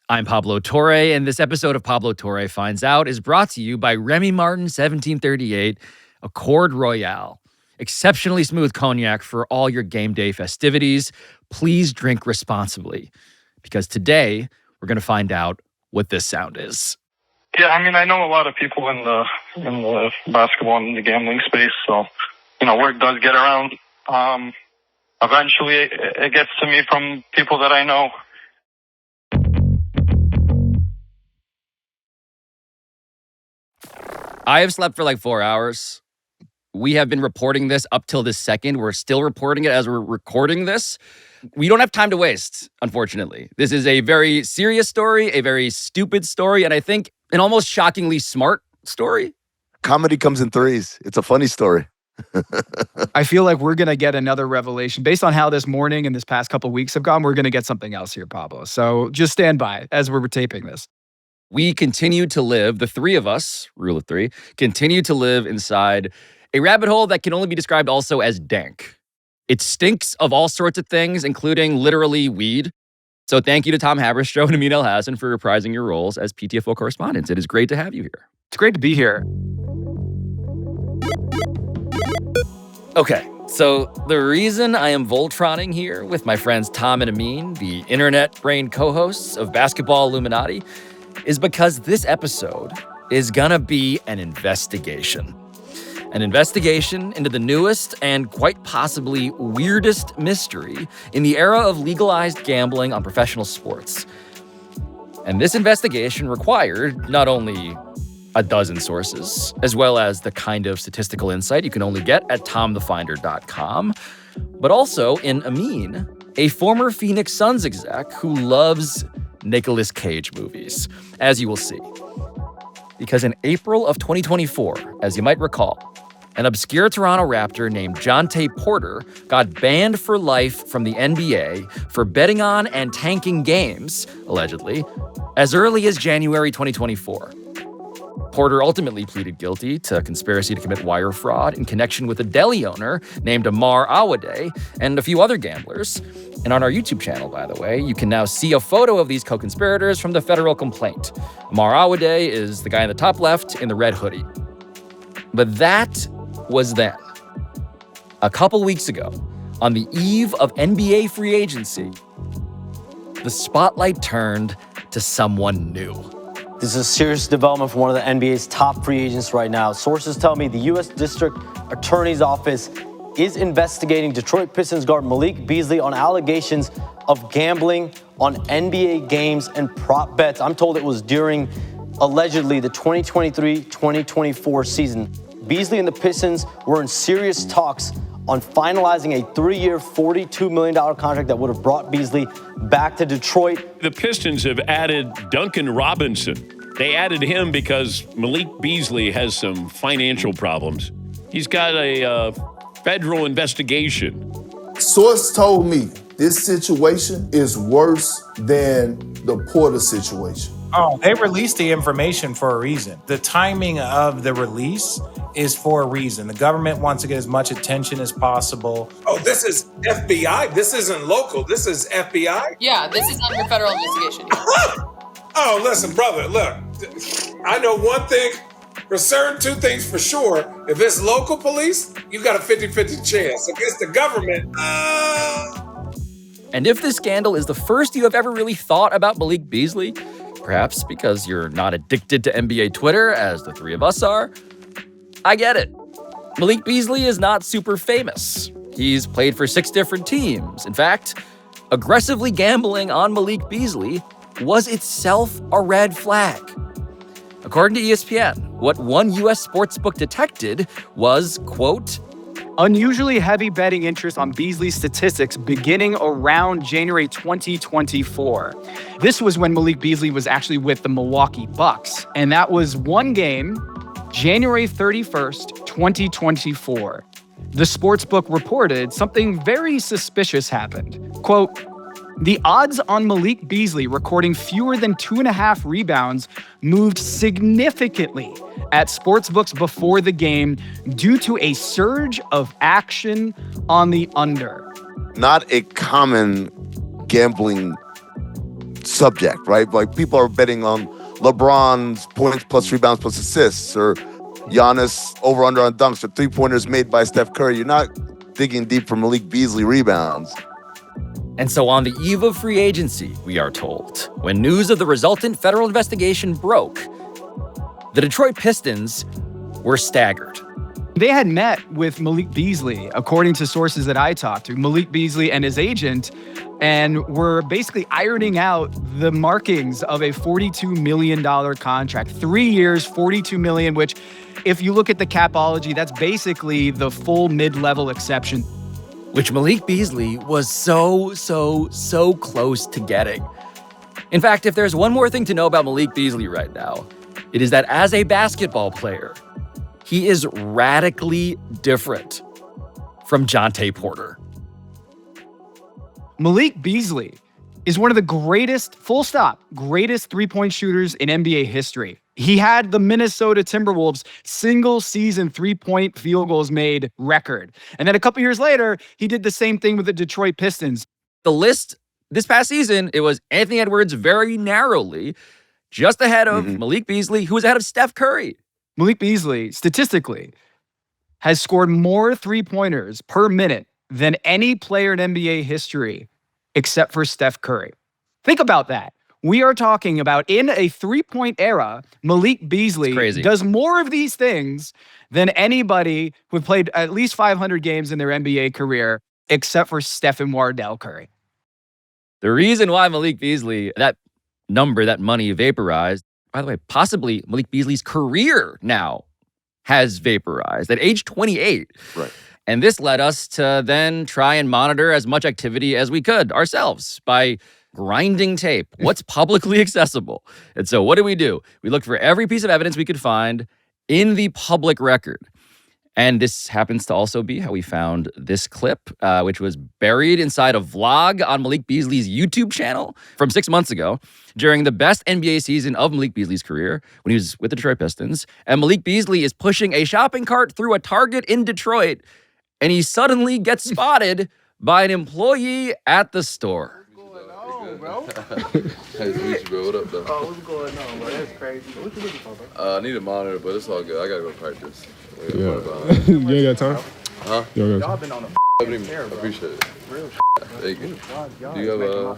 I'm Pablo Torre, and this episode of Pablo Torre Finds Out is brought to you by Remy Martin 1738 Accord Royale. Exceptionally smooth cognac for all your game day festivities. Please drink responsibly, because today we're going to find out what this sound is. Yeah, I mean, I know a lot of people in the basketball and the gambling space, so, word does get around. Eventually, it gets to me from people that I know. I have slept for like 4 hours. We have been reporting this up till this second. We're still reporting it as we're recording this. We don't have time to waste, unfortunately. This is a very serious story, a very stupid story, and I think an almost shockingly smart story. Comedy comes in threes. It's a funny story. I feel like we're going to get another revelation. Based on how this morning and this past couple of weeks have gone, we're going to get something else here, Pablo. So just stand by as we're taping this. We continue to live, the three of us, rule of three, continue to live inside a rabbit hole that can only be described also as dank. It stinks of all sorts of things, including literally weed. So thank you to Tom Haberstroh and Amin Elhassan for reprising your roles as PTFO correspondents. It is great to have you here. It's great to be here. Okay, so the reason I am Voltroning here with my friends Tom and Amin, the internet brain co-hosts of Basketball Illuminati, is because this episode is gonna be an investigation. An investigation into the newest and quite possibly weirdest mystery in the era of legalized gambling on professional sports. And this investigation required not only a dozen sources, as well as the kind of statistical insight you can only get at tomthefinder.com, but also in Amin, a former Phoenix Suns exec who loves Nicolas Cage movies, as you will see. Because in April of 2024, as you might recall, an obscure Toronto Raptor named Jontay Porter got banned for life from the NBA for betting on and tanking games, allegedly, as early as January 2024. Porter ultimately pleaded guilty to conspiracy to commit wire fraud in connection with a deli owner named Omar Aday and a few other gamblers. And on our YouTube channel, by the way, you can now see a photo of these co-conspirators from the federal complaint. Omar Aday is the guy in the top left in the red hoodie. But that was then. A couple weeks ago, on the eve of NBA free agency, the spotlight turned to someone new. This is a serious development for one of the NBA's top free agents right now. Sources tell me the U.S. District Attorney's Office is investigating Detroit Pistons guard Malik Beasley on allegations of gambling on NBA games and prop bets. I'm told it was during, allegedly, the 2023-2024 season. Beasley and the Pistons were in serious talks on finalizing a 3-year, $42 million contract that would have brought Beasley back to Detroit. The Pistons have added Duncan Robinson. They added him because Malik Beasley has some financial problems. He's got a federal investigation. Source told me this situation is worse than the Porter situation. Oh, they released the information for a reason. The timing of the release is for a reason. The government wants to get as much attention as possible. Oh, this is FBI? This isn't local. This is FBI? Yeah, this is under federal investigation. Oh, listen, brother, look. I know one thing for certain, two things for sure. If it's local police, you got a 50-50 chance. If it's the government, And if this scandal is the first you have ever really thought about Malik Beasley, perhaps because you're not addicted to NBA Twitter, as the three of us are, I get it. Malik Beasley is not super famous. He's played for 6 different teams. In fact, aggressively gambling on Malik Beasley was itself a red flag. According to ESPN, what one U.S. sportsbook detected was, quote, unusually heavy betting interest on Beasley's statistics beginning around January 2024. This was when Malik Beasley was actually with the Milwaukee Bucks, and that was one game, January 31st, 2024. The sportsbook reported something very suspicious happened. Quote, the odds on Malik Beasley recording fewer than 2.5 rebounds moved significantly at sportsbooks before the game due to a surge of action on the under. Not a common gambling subject, right? Like people are betting on LeBron's points plus rebounds plus assists, or Giannis over under on dunks, or 3-pointers made by Steph Curry. You're not digging deep for Malik Beasley rebounds. And so on the eve of free agency, we are told, when news of the resultant federal investigation broke, the Detroit Pistons were staggered. They had met with Malik Beasley, according to sources that I talked to, Malik Beasley and his agent, and were basically ironing out the markings of a $42 million contract. 3 years, $42 million, which, if you look at the capology, that's basically the full mid-level exception. Which Malik Beasley was so close to getting. In fact, if there's one more thing to know about Malik Beasley right now, it is that as a basketball player, he is radically different from Jontay Porter. Malik Beasley is one of the greatest, full stop, greatest three-point shooters in NBA history. He had the Minnesota Timberwolves single-season three-point field goals made record. And then a couple years later, he did the same thing with the Detroit Pistons. The list this past season, it was Anthony Edwards very narrowly, just ahead of Malik Beasley, who was ahead of Steph Curry. Malik Beasley, statistically, has scored more three-pointers per minute than any player in NBA history except for Steph Curry. Think about that. We are talking about, in a three-point era, Malik Beasley does more of these things than anybody who played at least 500 games in their NBA career, except for Steph and Wardell Curry. The reason why Malik Beasley, that number, that money vaporized, by the way, possibly Malik Beasley's career now has vaporized at age 28. Right. And this led us to then try and monitor as much activity as we could ourselves by grinding tape. What's publicly accessible? And so what do? We looked for every piece of evidence we could find in the public record. And this happens to also be how we found this clip, which was buried inside a vlog on Malik Beasley's YouTube channel from 6 months ago during the best NBA season of Malik Beasley's career when he was with the Detroit Pistons. And Malik Beasley is pushing a shopping cart through a Target in Detroit, and he suddenly gets spotted by an employee at the store. Bro. Hey, Luis, bro. What up, though? Oh, what's going on, bro? That's crazy. What you looking for, bro? I need a monitor, but it's all good. I gotta go practice. Yeah. You ain't got time? Huh? Y'all been on a I appreciate it. Real Thank you. Do you have a...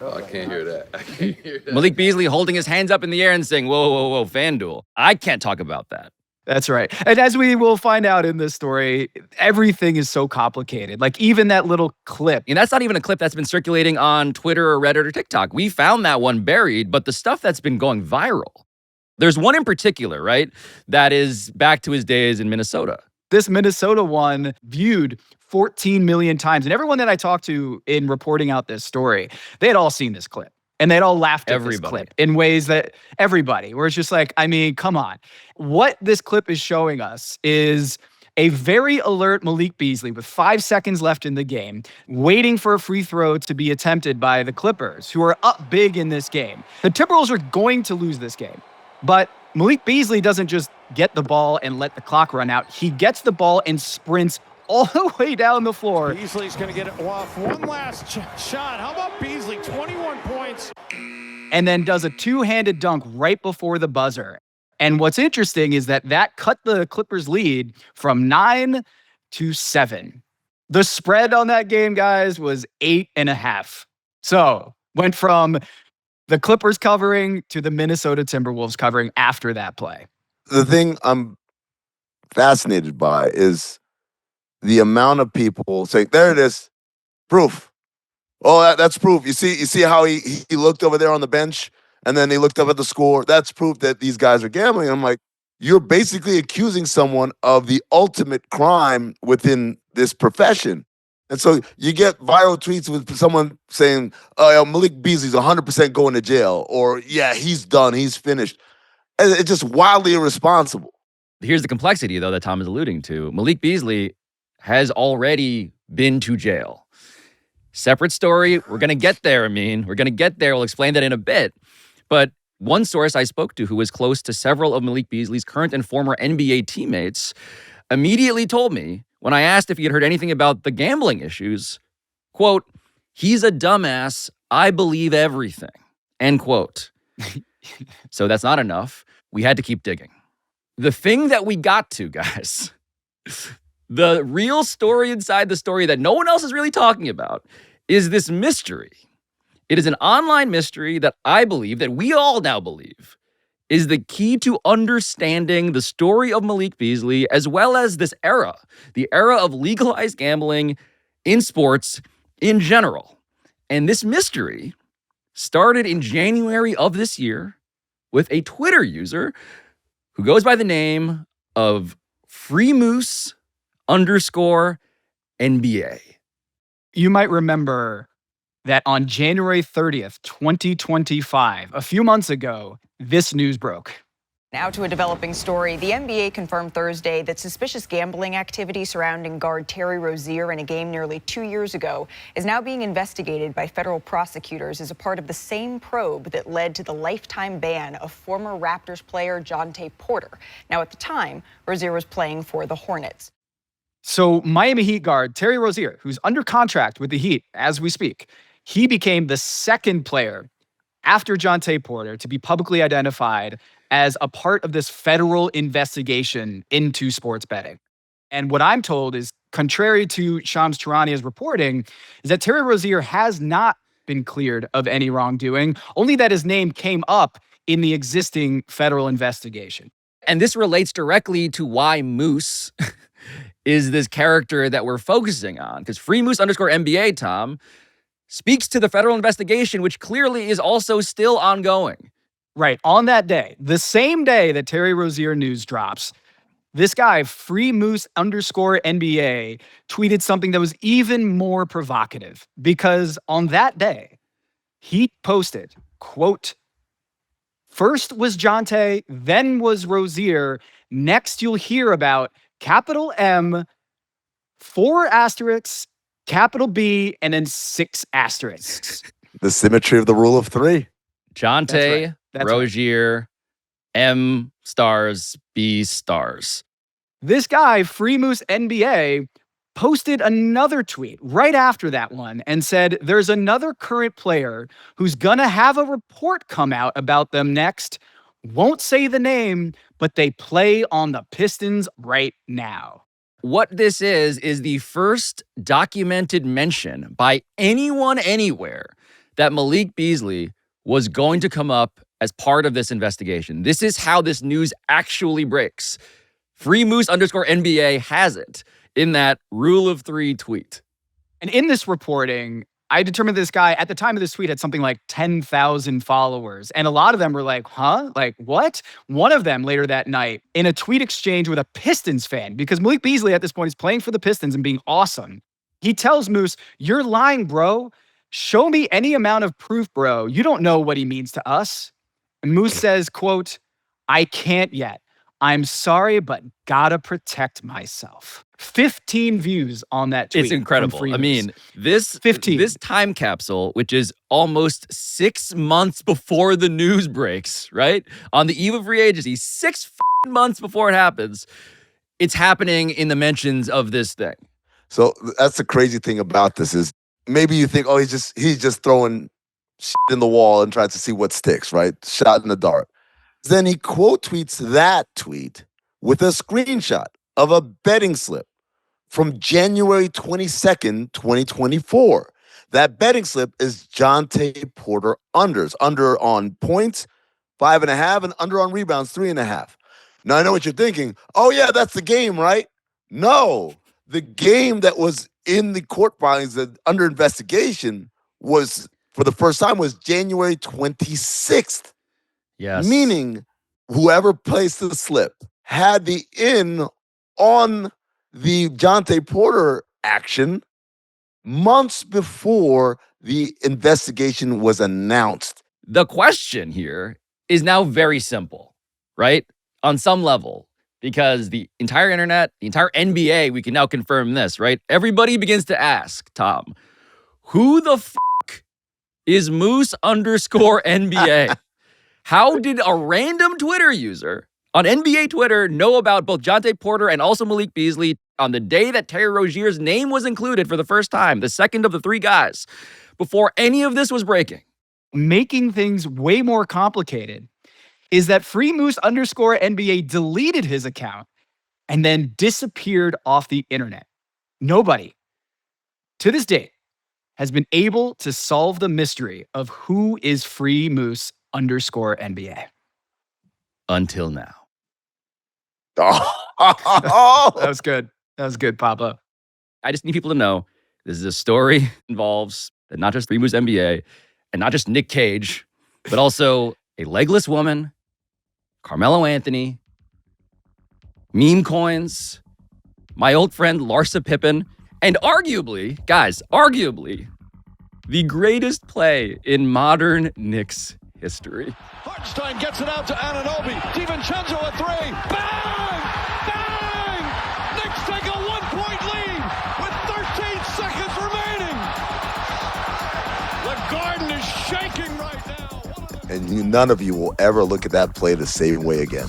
I can't hear that. I can't hear that. Malik Beasley holding his hands up in the air and saying, whoa, FanDuel. I can't talk about that. That's right. And as we will find out in this story, everything is so complicated. Like even that little clip. And that's not even a clip that's been circulating on Twitter or Reddit or TikTok. We found that one buried, but the stuff that's been going viral. There's one in particular, right, that is back to his days in Minnesota. This Minnesota one viewed 14 million times. And everyone that I talked to in reporting out this story, they had all seen this clip. And they'd all laughed at this clip in ways that everybody, where it's just like, I mean, come on. What this clip is showing us is a very alert Malik Beasley with 5 seconds left in the game, waiting for a free throw to be attempted by the Clippers, who are up big in this game. The Timberwolves are going to lose this game. But Malik Beasley doesn't just get the ball and let the clock run out. He gets the ball and sprints all the way down the floor. Beasley's going to get it off. One last shot. How about Beasley? 21 points. And then does a two-handed dunk right before the buzzer. And what's interesting is that cut the Clippers' lead from 9 to 7. The spread on that game, guys, was 8.5. So went from the Clippers covering to the Minnesota Timberwolves covering after that play. The thing I'm fascinated by is the amount of people saying, there it is, proof. Oh, that's proof. You see how he looked over there on the bench and then he looked up at the score. That's proof that these guys are gambling. I'm like, you're basically accusing someone of the ultimate crime within this profession. And so you get viral tweets with someone saying, oh, Malik Beasley's 100% going to jail, or yeah, he's done, he's finished. And it's just wildly irresponsible. Here's the complexity, though, that Tom is alluding to. Malik Beasley has already been to jail. Separate story. We're going to get there, Amin. We're going to get there. We'll explain that in a bit. But one source I spoke to who was close to several of Malik Beasley's current and former NBA teammates immediately told me, when I asked if he had heard anything about the gambling issues, quote, he's a dumbass. I believe everything, end quote. So that's not enough. We had to keep digging. The thing that we got to, guys, the real story inside the story that no one else is really talking about is this mystery. It is an online mystery that I believe, that we all now believe, is the key to understanding the story of Malik Beasley, as well as this era, the era of legalized gambling in sports in general. And this mystery started in January of this year with a Twitter user who goes by the name of Freemoose _NBA. You might remember that on January 30th, 2025, a few months ago, this news broke. Now to a developing story. The NBA confirmed Thursday that suspicious gambling activity surrounding guard Terry Rozier in a game nearly 2 years ago is now being investigated by federal prosecutors as a part of the same probe that led to the lifetime ban of former Raptors player Jontay Porter. Now, at the time, Rozier was playing for the Hornets. So Miami Heat guard Terry Rozier, who's under contract with the Heat as we speak, he became the second player after Jontay Porter to be publicly identified as a part of this federal investigation into sports betting. And what I'm told is, contrary to Shams Charania's reporting, is that Terry Rozier has not been cleared of any wrongdoing, only that his name came up in the existing federal investigation. And this relates directly to why Moose is this character that we're focusing on, because Freemoose _NBA, Tom, speaks to the federal investigation, which clearly is also still ongoing. Right. On that day, the same day that Terry Rozier news drops, this guy, Freemoose _NBA, tweeted something that was even more provocative, because on that day, he posted, quote, "First was Jontay, then was Rozier. Next you'll hear about capital M, 4 asterisks, capital B, and then 6 asterisks." The symmetry of the rule of 3. Jontay, That's Rozier, M stars, B stars. This guy, Freemoose NBA, posted another tweet right after that one and said, "There's another current player who's gonna have a report come out about them next. Won't say the name, but they play on the Pistons right now." What this is the first documented mention by anyone anywhere that Malik Beasley was going to come up as part of this investigation. This is how this news actually breaks. Freemoose _NBA has it in that rule of 3 tweet. And in this reporting, I determined this guy at the time of this tweet had something like 10,000 followers. And a lot of them were like, huh? Like, what? One of them later that night in a tweet exchange with a Pistons fan, because Malik Beasley at this point is playing for the Pistons and being awesome. He tells Moose, "You're lying, bro. Show me any amount of proof, bro. You don't know what he means to us." And Moose says, quote, "I can't yet. I'm sorry, but gotta protect myself." 15 views on that tweet. It's incredible. I mean, this 15. This time capsule, which is almost 6 months before the news breaks, right? On the eve of free agency, 6 months before it happens, it's happening in the mentions of this thing. So that's the crazy thing about this is maybe you think, oh, he's just throwing shit in the wall and tries to see what sticks, right? Shot in the dark. Then he quote tweets that tweet with a screenshot of a betting slip from January 22nd, 2024. That betting slip is Jontay Porter unders. Under on points, 5.5, and under on rebounds, 3.5. Now, I know what you're thinking. Oh, yeah, that's the game, right? No. The game that was in the court filings that under investigation was, for the first time, was January 26th. Yes. Meaning, whoever placed the slip had the in on the Jontay Porter action months before the investigation was announced. The question here is now very simple, right? On some level, because the entire internet, the entire NBA, we can now confirm this, right? Everybody begins to ask, Tom, who the fuck is Moose _NBA? How did a random Twitter user on NBA Twitter know about both Jontay Porter and also Malik Beasley? on the day that Terry Rozier's name was included for the first time, the second of the three guys, before any of this was breaking. Making things way more complicated is that Freemoose_NBA deleted his account and then disappeared off the internet. Nobody, to this date, has been able to solve the mystery of who is Freemoose_NBA. Until now. That was good. That was good, Pablo. I just need people to know this is a story that involves not just Freemoose NBA and not just Nick Cage, but also a legless woman, Carmelo Anthony, meme coins, my old friend Larsa Pippen, and arguably, guys, the greatest play in modern Knicks history. Hartenstein gets it out to Anunoby. DiVincenzo a three. Bang! Bang! Knicks take a 1-point lead with 13 seconds remaining. The Garden is shaking right now. And none of you will ever look at that play the same way again.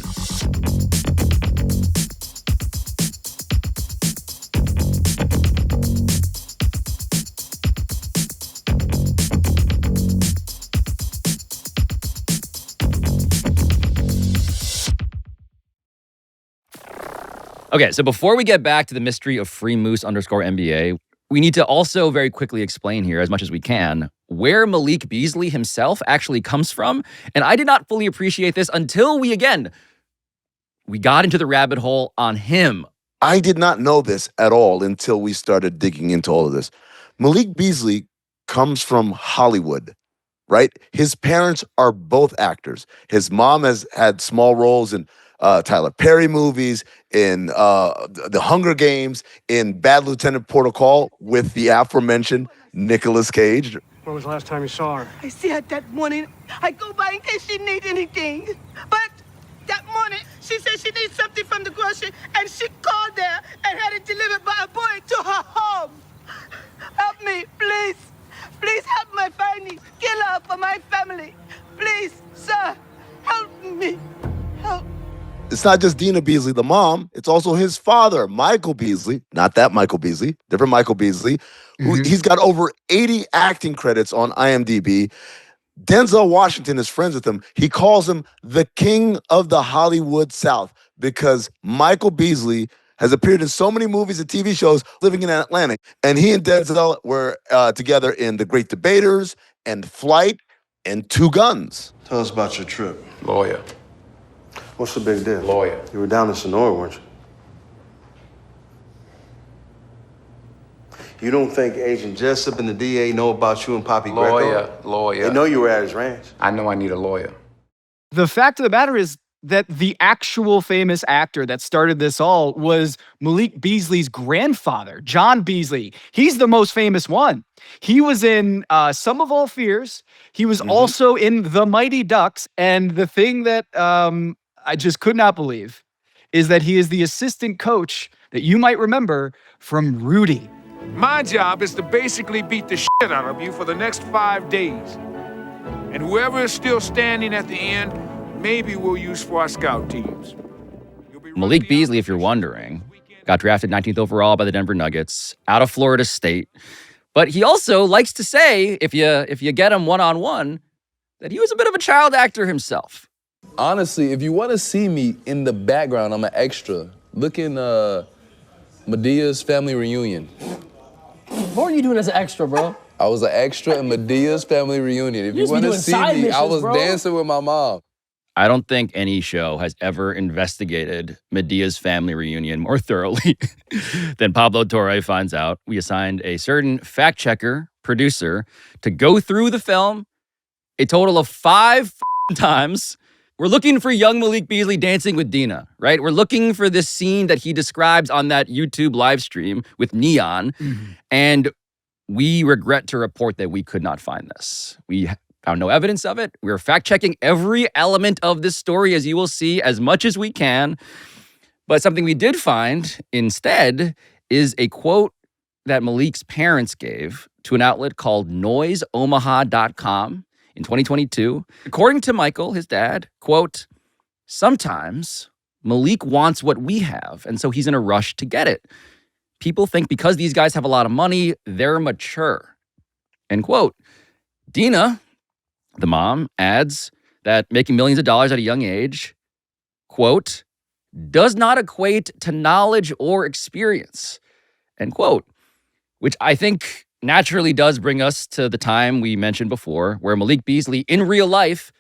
Okay, so before we get back to the mystery of Freemoose_NBA, we need to also very quickly explain here, as much as we can, where Malik Beasley himself actually comes from. And I did not fully appreciate this until we got into the rabbit hole on him. I did not know this at all until we started digging into all of this. Malik Beasley comes from Hollywood, right? His parents are both actors. His mom has had small roles in Tyler Perry movies, in The Hunger Games, in Bad Lieutenant Protocol with the aforementioned Nicolas Cage. When was the last time you saw her? I see her that morning. I go by in case she needs anything. But that morning, she said she needs something from the grocery, and she called there and had it delivered by a boy to her home. Help me, please. Please help my findings. Kill her for my family. Please, sir, help me. Help. It's not just Dina Beasley, the mom. It's also his father, Michael Beasley. Not that Michael Beasley, different Michael Beasley. He's got over 80 acting credits on IMDb. Denzel Washington is friends with him. He calls him the king of the Hollywood South because Michael Beasley has appeared in so many movies and TV shows living in Atlanta. And he and Denzel were together in The Great Debaters and Flight and Two Guns. Tell us about your trip. Lawyer. What's the big deal? Lawyer. You were down in Sonora, weren't you? You don't think Agent Jessup and the DA know about you and Poppy Greco? Lawyer. They know you were at his ranch. I know I need a lawyer. The fact of the matter is that the actual famous actor that started this all was Malik Beasley's grandfather, John Beasley. He's the most famous one. He was in Sum of All Fears. He was also in The Mighty Ducks. And the thing that I just could not believe is that he is the assistant coach that you might remember from Rudy. My job is to basically beat the shit out of you for the next 5 days. And whoever is still standing at the end, maybe we'll use for our scout teams. Malik Beasley, if you're wondering, got drafted 19th overall by the Denver Nuggets, out of Florida State. But he also likes to say, if you get him one-on-one, that he was a bit of a child actor himself. Honestly, if you want to see me in the background, I'm an extra. Look in Medea's family reunion. What were you doing as an extra, bro? I was an extra in Medea's family reunion. If you want to see me, I was dancing with my mom. I don't think any show has ever investigated Medea's family reunion more thoroughly than Pablo Torre finds out. We assigned a certain fact checker, producer, to go through the film a total of 5 times. We're looking for young Malik Beasley dancing with Dina, right? We're looking for this scene that he describes on that YouTube live stream with Neon. And we regret to report that we could not find this. We found no evidence of it. We're fact-checking every element of this story, as you will see, as much as we can. But something we did find instead is a quote that Malik's parents gave to an outlet called noiseomaha.com in 2022. According to Michael, his dad, quote, "Sometimes Malik wants what we have, and so he's in a rush to get it. people think because these guys have a lot of money, they're mature. End quote. Dina, the mom, adds that making millions of dollars at a young age, quote, does not equate to knowledge or experience, end quote, which I think naturally does bring us to the time we mentioned before where Malik Beasley in real life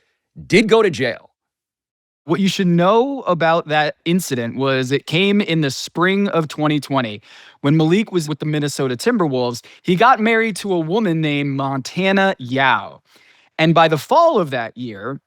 did go to jail. What you should know about that incident was it came in the spring of 2020. When Malik was with the Minnesota Timberwolves, he got married to a woman named Montana Yao. And by the fall of that year,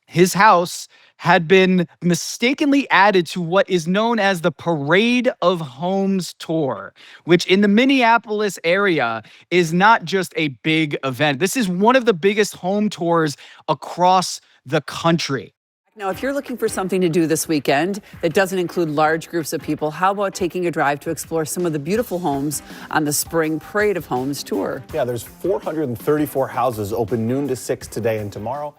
his house had been mistakenly added to what is known as the Parade of Homes Tour, which in the Minneapolis area is not just a big event. This is one of the biggest home tours across the country. Now, if you're looking for something to do this weekend that doesn't include large groups of people, how about taking a drive to explore some of the beautiful homes on the Spring Parade of Homes tour? Yeah, there's 434 houses open noon to 6 today and tomorrow.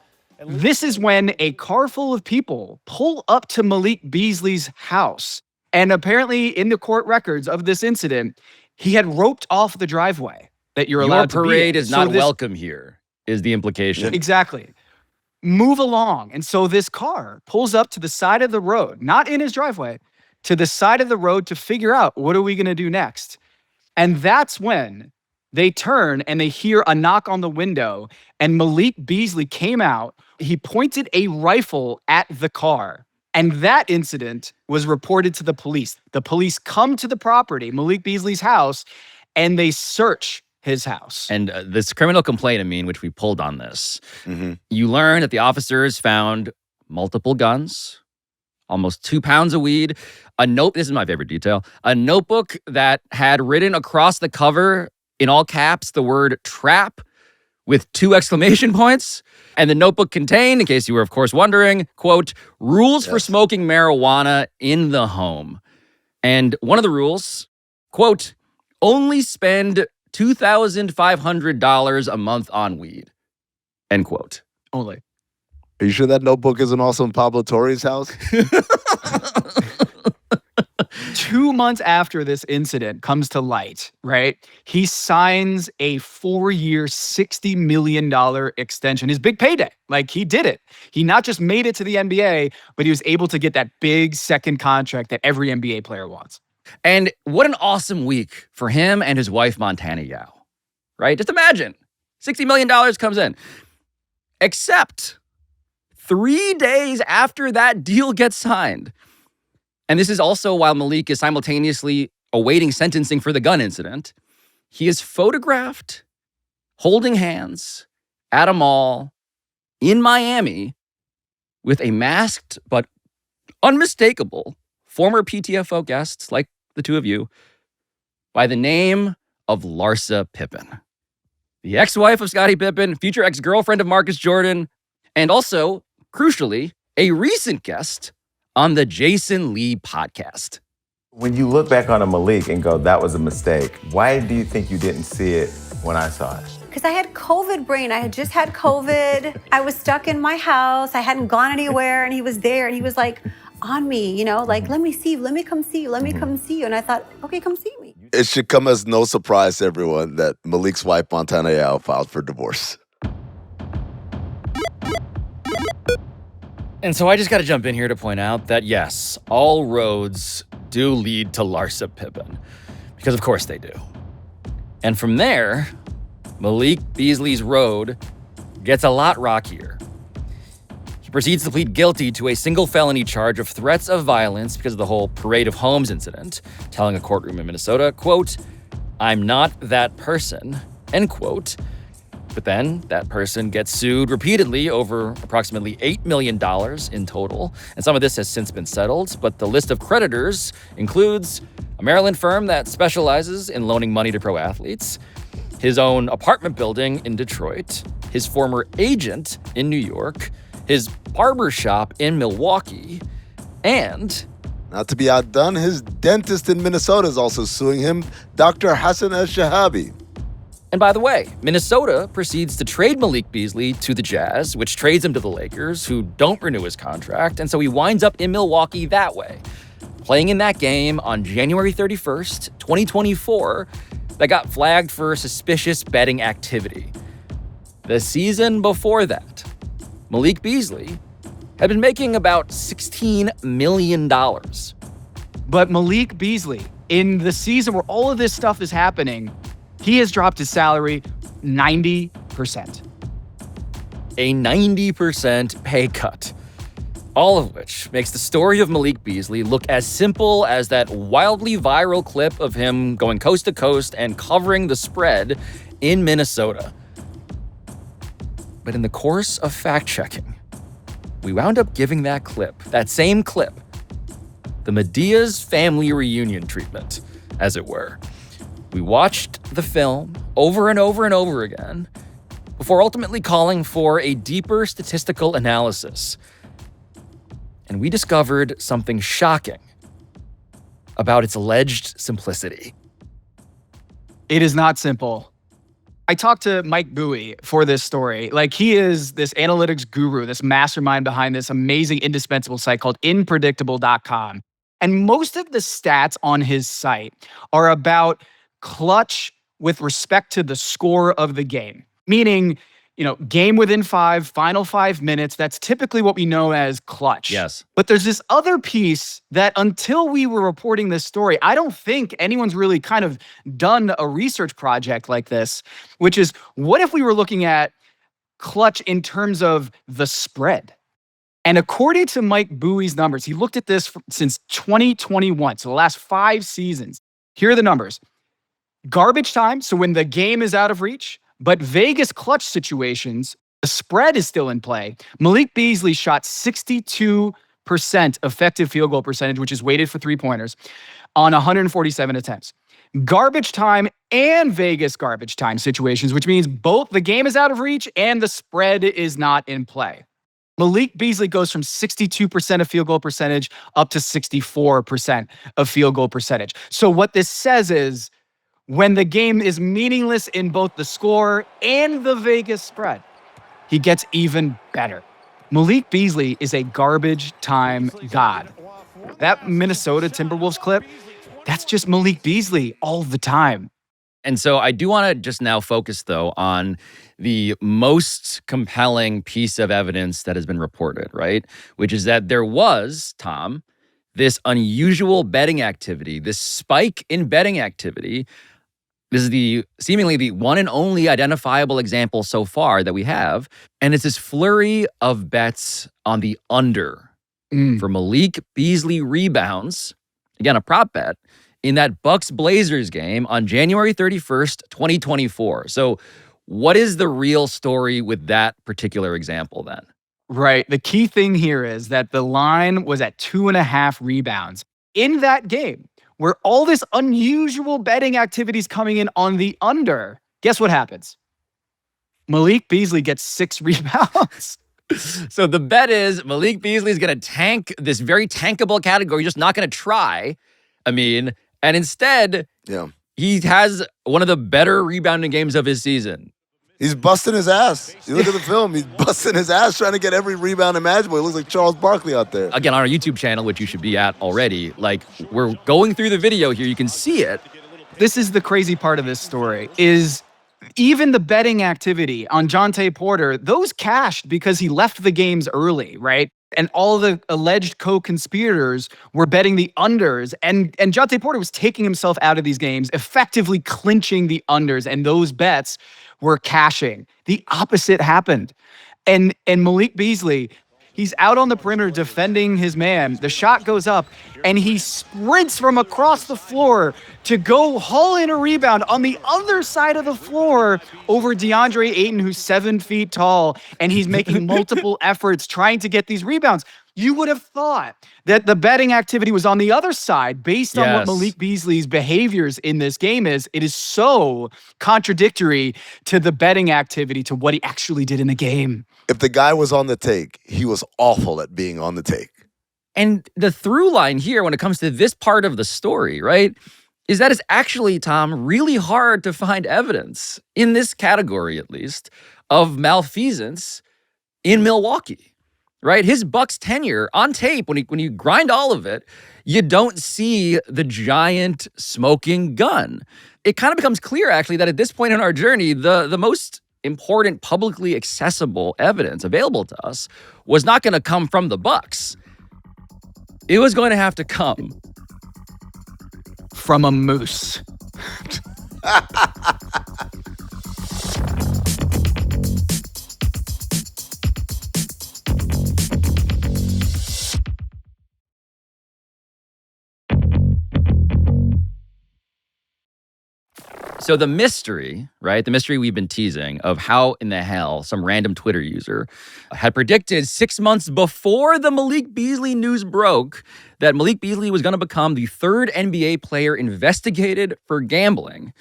This is when a car full of people pull up to Malik Beasley's house. And apparently in the court records of this incident, he had roped off the driveway that you're allowed to be in. Your parade is not welcome here, is the implication. Exactly. Move along. And so this car pulls up to the side of the road, not in his driveway, to the side of the road to figure out what are we going to do next. And that's when they turn and they hear a knock on the window, and Malik Beasley came out. He pointed a rifle at the car. And that incident was reported to the police. The police come to the property, Malik Beasley's house, and they search his house. And this criminal complaint, which we pulled on this, you learn that the officers found multiple guns, almost 2 pounds of weed, this is my favorite detail, a notebook that had written across the cover in all caps the word trap with 2 exclamation points. And the notebook contained, in case you were, of course, wondering, quote, rules for smoking marijuana in the home. And one of the rules, quote, only spend $2,500 a month on weed, end quote. Only. Are you sure that notebook isn't also in Pablo Torre's house? 2 months after this incident comes to light, right? He signs a 4-year, $60 million extension. His big payday. Like, he did it. He not just made it to the NBA, but he was able to get that big second contract that every NBA player wants. And what an awesome week for him and his wife, Montana Yao, right? Just imagine, $60 million comes in. Except 3 days after that deal gets signed. And this is also while Malik is simultaneously awaiting sentencing for the gun incident. He is photographed holding hands at a mall in Miami with a masked but unmistakable former PTFO guests, like the two of you, by the name of Larsa Pippen, the ex-wife of Scottie Pippen, future ex-girlfriend of Marcus Jordan, and also, crucially, a recent guest on the Jason Lee podcast. When you look back on a Malik and go, that was a mistake, why do you think you didn't see it when I saw it? Because I had COVID brain. I had just had COVID. I was stuck in my house. I hadn't gone anywhere, and he was there, and he was like on me, like, let me see you, let me come see you, let me come see you. And I thought, okay, come see me. It should come as no surprise to everyone that Malik's wife, Montana Yao, filed for divorce. And so I just got to jump in here to point out that, yes, all roads do lead to Larsa Pippen. Because of course they do. And from there, Malik Beasley's road gets a lot rockier. He proceeds to plead guilty to a single felony charge of threats of violence because of the whole Parade of Homes incident, telling a courtroom in Minnesota, quote, I'm not that person, end quote. But then that person gets sued repeatedly over approximately $8 million in total. And some of this has since been settled, but the list of creditors includes a Maryland firm that specializes in loaning money to pro athletes, his own apartment building in Detroit, his former agent in New York, his barber shop in Milwaukee, and... not to be outdone, his dentist in Minnesota is also suing him, Dr. Hassan El-Shahabi. And by the way, Minnesota proceeds to trade Malik Beasley to the Jazz, which trades him to the Lakers, who don't renew his contract, and so he winds up in Milwaukee that way. playing in that game on January 31st, 2024, that got flagged for suspicious betting activity. The season before that, Malik Beasley had been making about $16 million. But Malik Beasley, in the season where all of this stuff is happening, he has dropped his salary 90%. A 90% pay cut. All of which makes the story of Malik Beasley look as simple as that wildly viral clip of him going coast to coast and covering the spread in Minnesota. But in the course of fact-checking, we wound up giving that same clip, the Medea's family reunion treatment, as it were. We watched the film over and over and over again before ultimately calling for a deeper statistical analysis. And we discovered something shocking about its alleged simplicity. It is not simple. I talked to Mike Bowie for this story. Like, he is this analytics guru, this mastermind behind this amazing, indispensable site called inpredictable.com. And most of the stats on his site are about clutch with respect to the score of the game. Meaning, game within 5, final 5 minutes, that's typically what we know as clutch. Yes. But there's this other piece that until we were reporting this story, I don't think anyone's really kind of done a research project like this, which is, what if we were looking at clutch in terms of the spread? And according to Mike Bowie's numbers, he looked at this since 2021, so the last 5 seasons. Here are the numbers. Garbage time, so when the game is out of reach, but Vegas clutch situations, the spread is still in play. Malik Beasley shot 62% effective field goal percentage, which is weighted for 3-pointers, on 147 attempts. Garbage time and Vegas garbage time situations, which means both the game is out of reach and the spread is not in play. Malik Beasley goes from 62% of field goal percentage up to 64% of field goal percentage. So what this says is, when the game is meaningless in both the score and the Vegas spread, he gets even better. Malik Beasley is a garbage time god. That Minnesota Timberwolves clip, that's just Malik Beasley all the time. And so I do want to just now focus, though, on the most compelling piece of evidence that has been reported, right? Which is that there was, Tom, this unusual betting activity, this spike in betting activity. This is seemingly the one and only identifiable example so far that we have. And it's this flurry of bets on the under for Malik Beasley rebounds, again, a prop bet, in that Bucks-Blazers game on January 31st, 2024. So what is the real story with that particular example then? Right. The key thing here is that the line was at 2.5 rebounds. In that game, where all this unusual betting activity is coming in on the under, guess what happens? Malik Beasley gets 6 rebounds. So the bet is Malik Beasley is going to tank this very tankable category. You're just not going to try. And instead, he has one of the better rebounding games of his season. He's busting his ass. You look at the film, he's busting his ass trying to get every rebound imaginable. He looks like Charles Barkley out there. Again, on our YouTube channel, which you should be at already, we're going through the video here. You can see it. This is the crazy part of this story, is even the betting activity on Jontay Porter, those cashed because he left the games early, right? And all the alleged co-conspirators were betting the unders. And Jontay Porter was taking himself out of these games, effectively clinching the unders. And those bets were cashing. The opposite happened. And Malik Beasley, he's out on the perimeter defending his man. The shot goes up, and he sprints from across the floor to go haul in a rebound on the other side of the floor over DeAndre Ayton, who's 7 feet tall, and he's making multiple efforts trying to get these rebounds. You would have thought that the betting activity was on the other side based on what Malik Beasley's behaviors in this game is. It is so contradictory to the betting activity, to what he actually did in the game. If the guy was on the take, he was awful at being on the take. And the through line here when it comes to this part of the story, right, is that it's actually, Tom, really hard to find evidence, in this category at least, of malfeasance in Milwaukee. right? His Bucks tenure on tape, when you grind all of it, you don't see the giant smoking gun. It kind of becomes clear, actually, that at this point in our journey, the most important publicly accessible evidence available to us was not going to come from the Bucks. It was going to have to come from a moose. So the mystery, right? The mystery we've been teasing of how in the hell some random Twitter user had predicted 6 months before the Malik Beasley news broke that Malik Beasley was going to become the third NBA player investigated for gambling.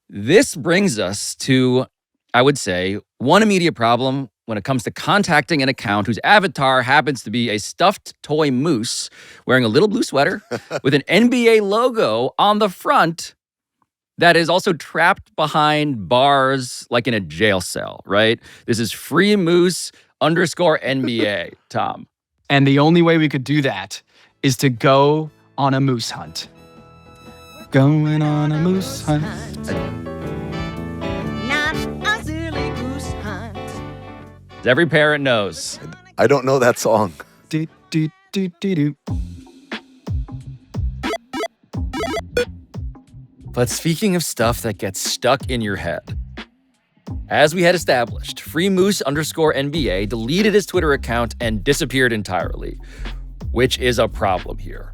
This brings us to, I would say, one immediate problem when it comes to contacting an account whose avatar happens to be a stuffed toy moose wearing a little blue sweater with an NBA logo on the front that is also trapped behind bars like in a jail cell, right? This is Freemoose _NBA, Tom. And the only way we could do that is to go on a moose hunt. Going on a moose hunt. Not a silly goose hunt. Every parent knows. I don't know that song. Do, do, do, do, do. But speaking of stuff that gets stuck in your head, as we had established, Freemoose _NBA deleted his Twitter account and disappeared entirely, which is a problem here.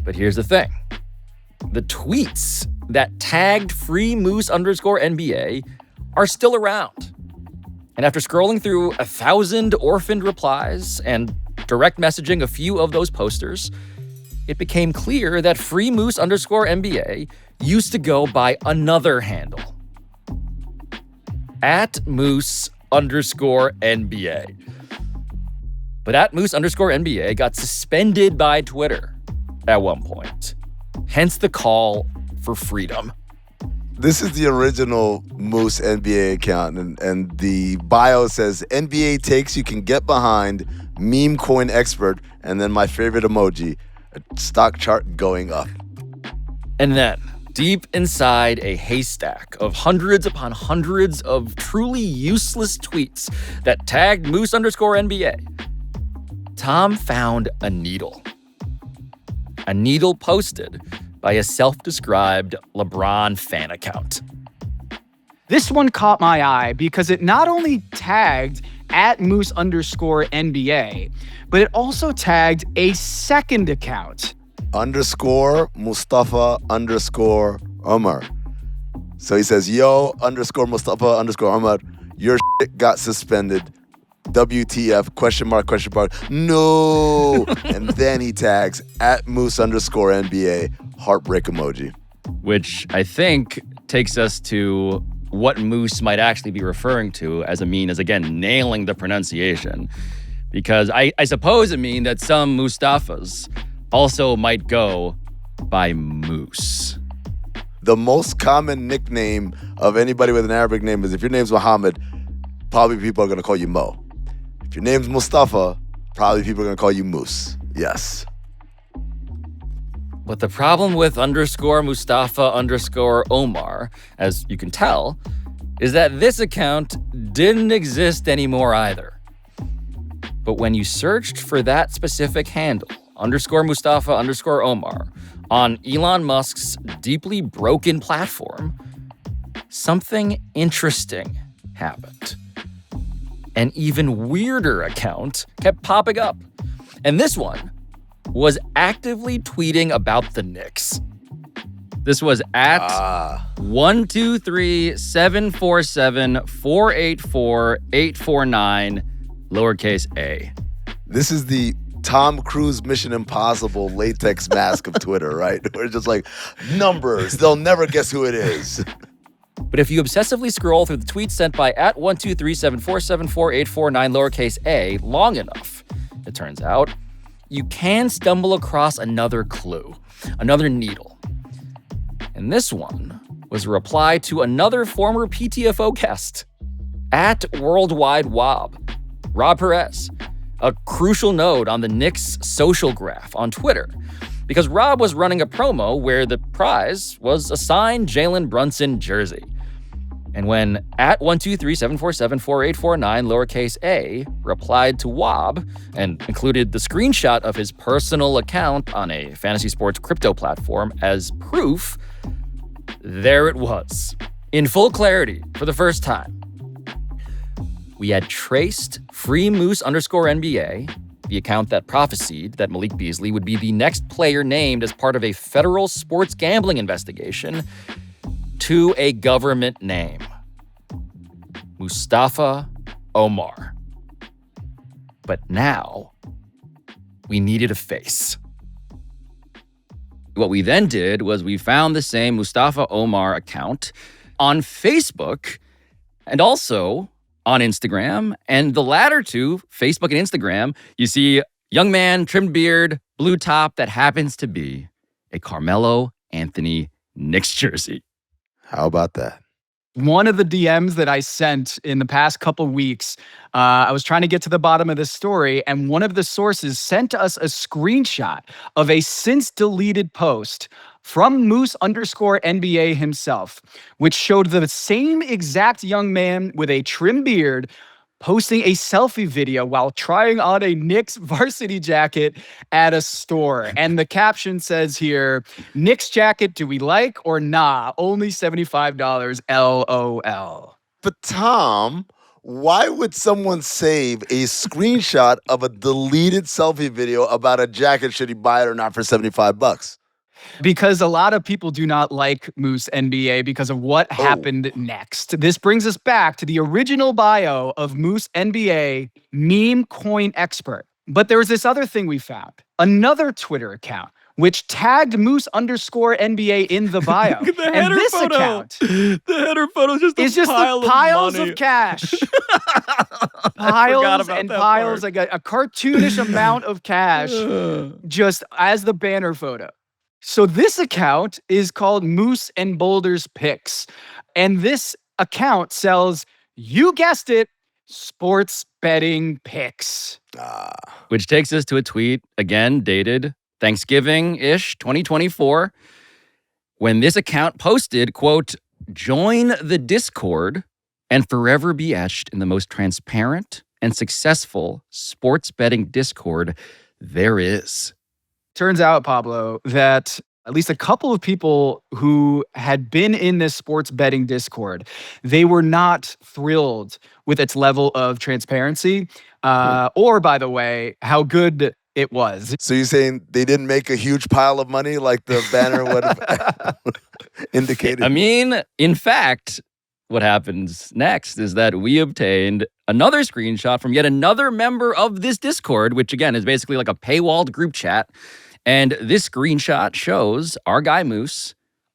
But here's the thing. The tweets that tagged Freemoose _NBA are still around. And after scrolling through 1,000 orphaned replies and direct messaging a few of those posters, it became clear that Freemoose _NBA used to go by another handle. @Moose _NBA. But @Moose _NBA got suspended by Twitter at one point. Hence the call for freedom. This is the original Moose NBA account, and the bio says, NBA takes you can get behind, meme coin expert, and then my favorite emoji, a stock chart going up. And then, deep inside a haystack of hundreds upon hundreds of truly useless tweets that tagged Moose _NBA, Tom found a needle. A needle posted by a self-described LeBron fan account. This one caught my eye because it not only tagged @Moose _NBA, but it also tagged a second account. _Mustafa _Omar. So he says, yo, _Mustafa _Omar, your shit got suspended. WTF, question mark. No. And then he tags @Moose _NBA, heartbreak emoji. Which I think takes us to what Moose might actually be referring to as a mean as, again, nailing the pronunciation. Because I suppose it means that some Mustafas also might go by Moose. The most common nickname of anybody with an Arabic name is, if your name's Muhammad, probably people are going to call you Mo. If your name's Mustafa, probably people are going to call you Moose. Yes. But the problem with _Mustafa _Omar, as you can tell, is that this account didn't exist anymore either. But when you searched for that specific handle, _Mustafa _Omar, on Elon Musk's deeply broken platform, something interesting happened. An even weirder account kept popping up. And this one was actively tweeting about the Knicks. This was @123-747-484-849, lowercase a. This is the Tom Cruise Mission Impossible latex mask of Twitter, right? We're just like, numbers, they'll never guess who it is. But if you obsessively scroll through the tweets sent by @123-747-4849, lowercase a, long enough, it turns out, you can stumble across another clue, another needle. And this one was a reply to another former PTFO guest, @WorldwideWob, Rob Perez, a crucial node on the Knicks social graph on Twitter, because Rob was running a promo where the prize was a signed Jalen Brunson jersey. And when at 123-747-4849 lowercase a replied to Wob and included the screenshot of his personal account on a fantasy sports crypto platform as proof, there it was, in full clarity for the first time. We had traced Freemoose _NBA, the account that prophesied that Malik Beasley would be the next player named as part of a federal sports gambling investigation, to a government name, Mustafa Omar. But now, we needed a face. What we then did was we found the same Mustafa Omar account on Facebook and also on Instagram. And the latter two, Facebook and Instagram, you see young man, trimmed beard, blue top that happens to be a Carmelo Anthony Knicks jersey. How about that? One of the DMs that I sent in the past couple weeks, I was trying to get to the bottom of this story, and one of the sources sent us a screenshot of a since deleted post from Moose _NBA himself, which showed the same exact young man with a trim beard posting a selfie video while trying on a Knicks varsity jacket at a store. And the caption says here, "Knicks jacket, do we like or nah? Only $75, LOL." But Tom, why would someone save a screenshot of a deleted selfie video about a jacket, should he buy it or not, for $75? Because a lot of people do not like Moose NBA because of what happened next. This brings us back to the original bio of Moose NBA, meme coin expert. But there was this other thing we found. Another Twitter account, which tagged Moose _NBA in the bio. Look at the and header this photo. account The header photo is just piles of cash. Piles and piles, like a cartoonish amount of cash, just as the banner photo. So this account is called Moose and Boulders Picks. And this account sells, you guessed it, sports betting picks. Which takes us to a tweet, again, dated Thanksgiving-ish, 2024, when this account posted, quote, "Join the Discord and forever be etched in the most transparent and successful sports betting Discord there is." Turns out, Pablo, that at least a couple of people who had been in this sports betting Discord, they were not thrilled with its level of transparency, or, by the way, how good it was. So you're saying they didn't make a huge pile of money like the banner would have indicated? I mean, in fact, what happens next is that we obtained another screenshot from yet another member of this Discord, which, again, is basically like a paywalled group chat. And this screenshot shows our guy Moose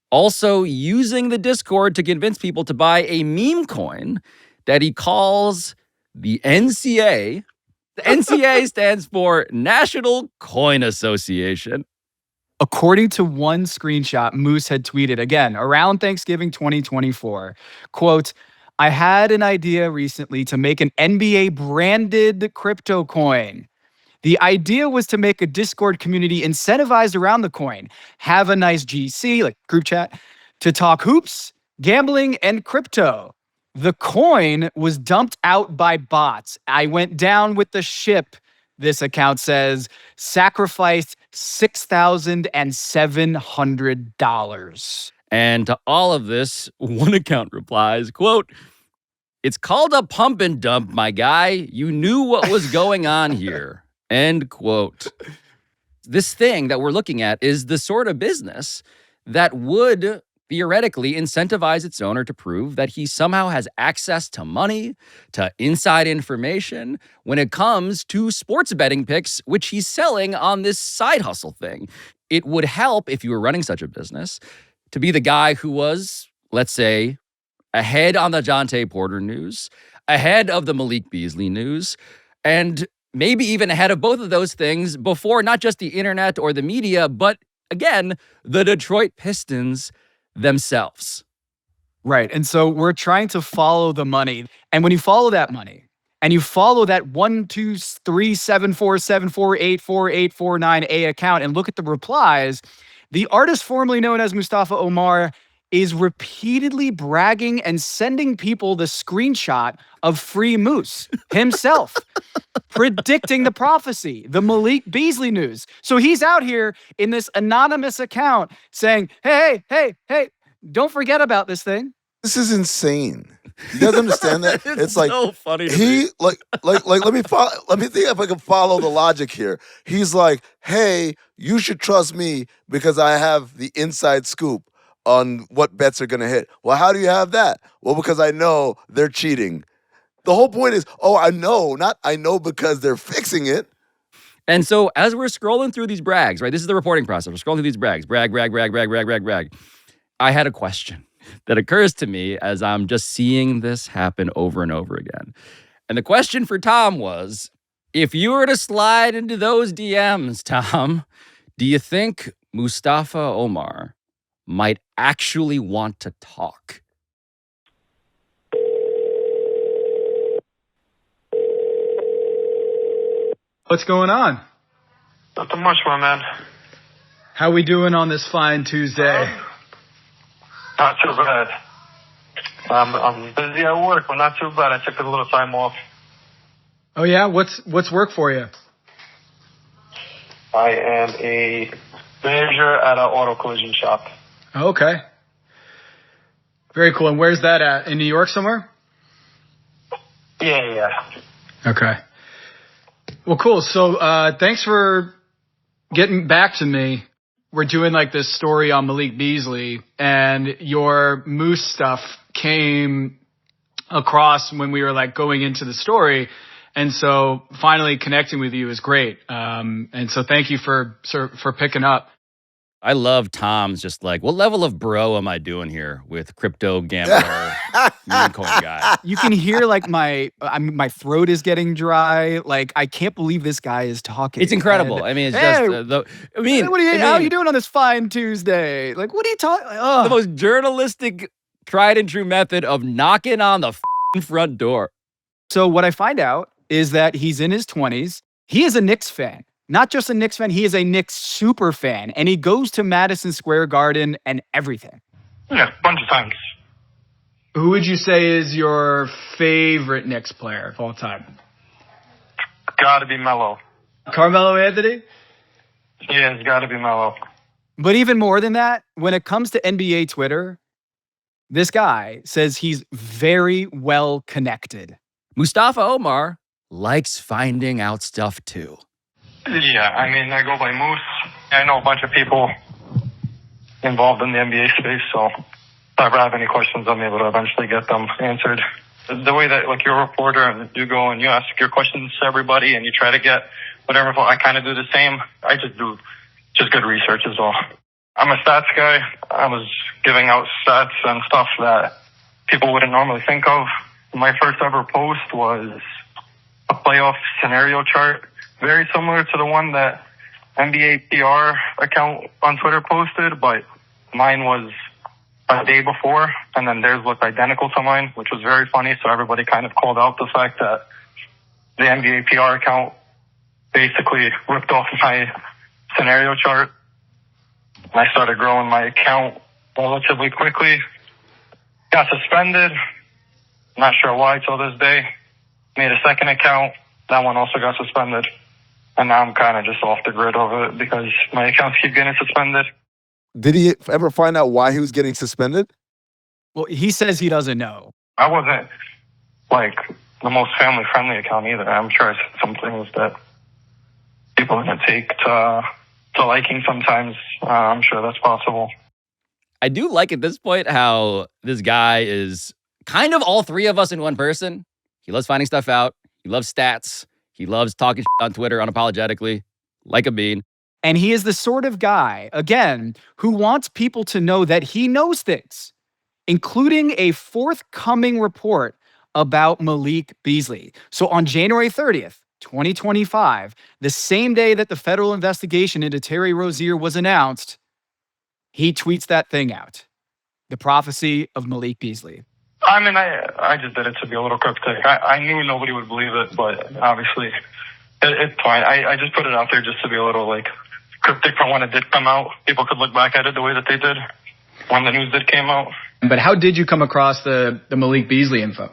also using the Discord to convince people to buy a meme coin that he calls the NCA. The NCA stands for National Coin Association. According to one screenshot Moose had tweeted, again, around Thanksgiving 2024, quote, "I had an idea recently to make an NBA branded crypto coin. The idea was to make a Discord community incentivized around the coin, have a nice GC, like group chat, to talk hoops, gambling, and crypto. The coin was dumped out by bots. I went down with the ship," this account says, "sacrificed $6,700. And to all of this, one account replies, quote, "It's called a pump and dump, my guy. You knew what was going on here." End quote. This thing that we're looking at is the sort of business that would theoretically incentivize its owner to prove that he somehow has access to money, to inside information when it comes to sports betting picks, which he's selling on this side hustle thing. It would help, if you were running such a business, to be the guy who was, let's say, ahead on the Jontay Porter news, ahead of the Malik Beasley news, and maybe even ahead of both of those things before not just the internet or the media, but again, the Detroit Pistons themselves. Right. And so we're trying to follow the money. And when you follow that money, and you follow that 1237474848849A account and look at the replies, the artist formerly known as Mustafa Omar is repeatedly bragging and sending people the screenshot of Freemoose himself, predicting the prophecy, the Malik Beasley news. So he's out here in this anonymous account saying, hey, don't forget about this thing. This is insane. You guys understand that? It's like so funny to he me. like let me think if I can follow the logic here. He's like, hey, you should trust me because I have the inside scoop on what bets are gonna hit. Well, how do you have that? Well, because I know they're cheating. The whole point is, I know because they're fixing it. And so as we're scrolling through these brags, right? This is the reporting process. We're scrolling through these brags. Brag. I had a question that occurs to me as I'm just seeing this happen over and over again. And the question for Tom was, if you were to slide into those DMs, Tom, do you think Mustafa Omar might actually want to talk? What's going on? Nothing much, my man. How we doing on this fine Tuesday? Not too bad. I'm busy at work, but not too bad. I took a little time off. Oh yeah? What's work for you? I am a manager at an auto collision shop. Okay. Very cool. And where's that at? In New York somewhere? Yeah. Okay. Well, cool. So thanks for getting back to me. We're doing like this story on Malik Beasley, and your Moose stuff came across when we were like going into the story. And so finally connecting with you is great. And so thank you for picking up. I love Tom's just like, what level of bro am I doing here with crypto gambler, meme coin guy? You can hear like my throat is getting dry. Like, I can't believe this guy is talking. It's incredible. And, I mean, it's hey, just, how are you doing on this fine Tuesday? Like, what are you talking? The most journalistic, tried and true method of knocking on the front door. So what I find out is that he's in his 20s. He is a Knicks fan. Not just a Knicks fan, he is a Knicks super fan, and he goes to Madison Square Garden and everything. Yeah, a bunch of times. Who would you say is your favorite Knicks player of all time? Gotta be Melo. Carmelo Anthony? Yeah, it's gotta be Melo. But even more than that, when it comes to NBA Twitter, this guy says he's very well connected. Mustafa Omar likes finding out stuff too. Yeah, I mean, I go by Moose. I know a bunch of people involved in the NBA space, so if I ever have any questions, I'm able to eventually get them answered. The way that, like, you're a reporter and you go and you ask your questions to everybody and you try to get whatever, I kind of do the same. I just do good research as well. I'm a stats guy. I was giving out stats and stuff that people wouldn't normally think of. My first ever post was a playoff scenario chart, very similar to the one that NBA PR account on Twitter posted, but mine was a day before, and then theirs looked identical to mine, which was very funny. So everybody kind of called out the fact that the NBA PR account basically ripped off my scenario chart. And I started growing my account relatively quickly. Got suspended. Not sure why till this day. Made a second account. That one also got suspended. And now I'm kind of just off the grid over it because my accounts keep getting suspended. Did he ever find out why he was getting suspended? Well, he says he doesn't know. I wasn't, like, the most family-friendly account either. I'm sure I said some things that people are going to take to liking sometimes. I'm sure that's possible. I do like at this point how this guy is kind of all three of us in one person. He loves finding stuff out. He loves stats. He loves talking shit on Twitter unapologetically, like a bean. And he is the sort of guy, again, who wants people to know that he knows things, including a forthcoming report about Malik Beasley. So on January 30th, 2025, the same day that the federal investigation into Terry Rozier was announced, he tweets that thing out. The prophecy of Malik Beasley. I mean, I just did it to be a little cryptic. I knew nobody would believe it, but obviously it's fine. I just put it out there just to be a little like cryptic for when it did come out. People could look back at it the way that they did when the news did came out. But how did you come across the Malik Beasley info?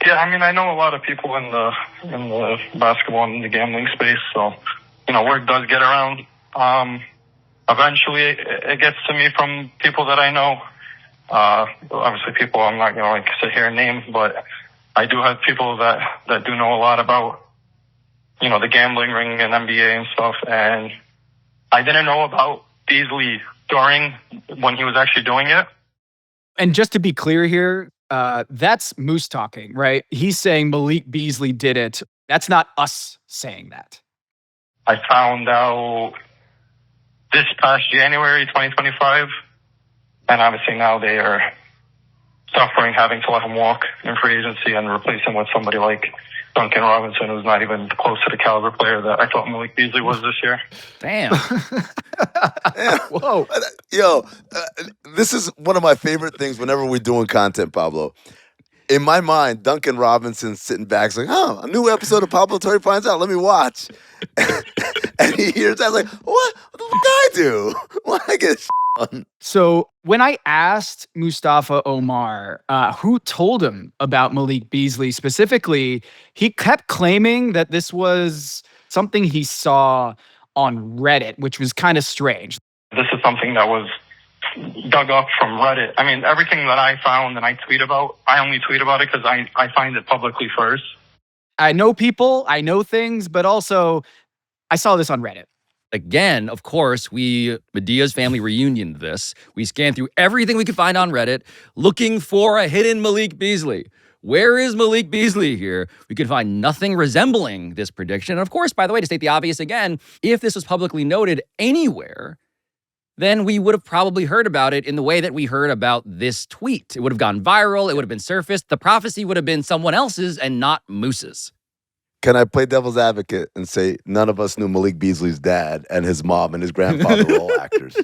Yeah, I mean, I know a lot of people in the basketball and the gambling space, so word does get around. Eventually, it gets to me from people that I know. Obviously, people I'm not going to sit here and name, but I do have people that do know a lot about the gambling ring and NBA and stuff. And I didn't know about Beasley during when he was actually doing it. And just to be clear here, that's Moose talking, right? He's saying Malik Beasley did it. That's not us saying that. I found out this past January 2025, and obviously now they are suffering having to let him walk in free agency and replace him with somebody like Duncan Robinson, who's not even close to the caliber player that I thought Malik Beasley was this year. Damn. Whoa. Yo, this is one of my favorite things whenever we're doing content, Pablo. In my mind, Duncan Robinson's sitting back saying, a new episode of Pablo Torre finds out. Let me watch. And he hears that, like, what? What the fuck I do? Why I get on? So when I asked Mustafa Omar who told him about Malik Beasley specifically, he kept claiming that this was something he saw on Reddit, which was kind of strange. This is something that was dug up from Reddit. I mean, everything that I found and I tweet about, I only tweet about it because I find it publicly first. I know people, I know things, but also I saw this on Reddit. Again, of course, Medea's family reunioned this. We scanned through everything we could find on Reddit looking for a hidden Malik Beasley. Where is Malik Beasley here? We could find nothing resembling this prediction. And of course, by the way, to state the obvious again, if this was publicly noted anywhere, then we would have probably heard about it in the way that we heard about this tweet. It would have gone viral. It would have been surfaced. The prophecy would have been someone else's and not Moose's. Can I play devil's advocate and say none of us knew Malik Beasley's dad and his mom and his grandfather were all actors?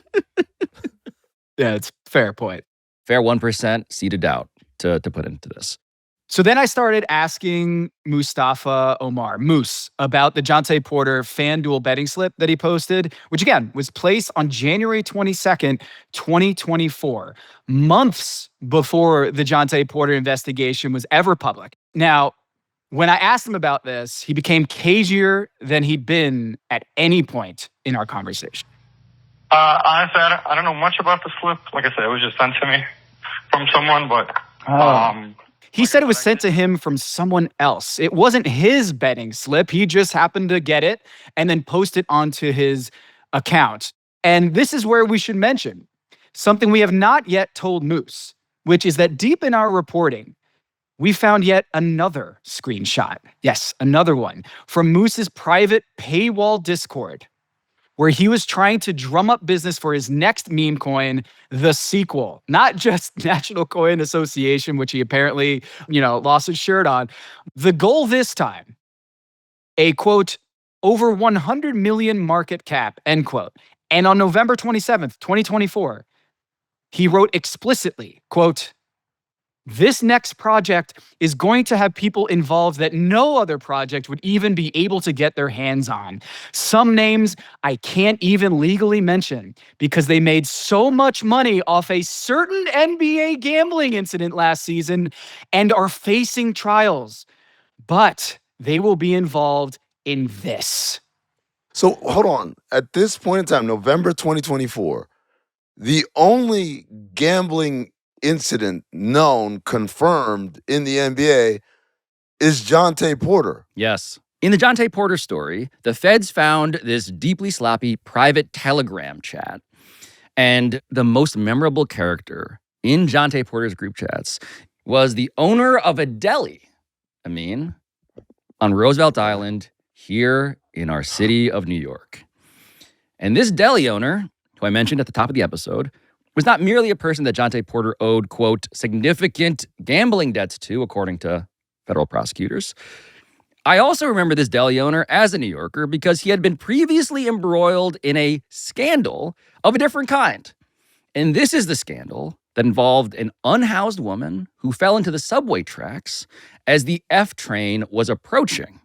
Yeah, it's a fair point. Fair 1% seed of doubt to put into this. So then I started asking Mustafa Omar, Moose, about the Jontay Porter FanDuel betting slip that he posted, which again was placed on January 22nd, 2024, months before the Jontay Porter investigation was ever public. Now, when I asked him about this, he became cagier than he'd been at any point in our conversation. Honestly, I don't know much about the slip. Like I said, it was just sent to me from someone, but... He said it was sent to him from someone else. It wasn't his betting slip. He just happened to get it and then post it onto his account. And this is where we should mention something we have not yet told Moose, which is that deep in our reporting, we found yet another screenshot. Yes, another one from Moose's private paywall Discord, where he was trying to drum up business for his next meme coin, the sequel, not just National Coin Association, which he apparently, lost his shirt on. The goal this time, a quote, over 100 million market cap, end quote. And on November 27th, 2024, he wrote explicitly, quote, this next project is going to have people involved that no other project would even be able to get their hands on. Some names I can't even legally mention because they made so much money off a certain NBA gambling incident last season and are facing trials. But they will be involved in this. So hold on. At this point in time, November 2024, the only gambling incident known, confirmed in the NBA is Jontay Porter. Yes. In the Jontay Porter story, the feds found this deeply sloppy private Telegram chat. And the most memorable character in Jontay Porter's group chats was the owner of a deli, on Roosevelt Island here in our city of New York. And this deli owner, who I mentioned at the top of the episode, was not merely a person that Jontay Porter owed, quote, significant gambling debts to, according to federal prosecutors. I also remember this deli owner as a New Yorker because he had been previously embroiled in a scandal of a different kind. And this is the scandal that involved an unhoused woman who fell into the subway tracks as the F train was approaching.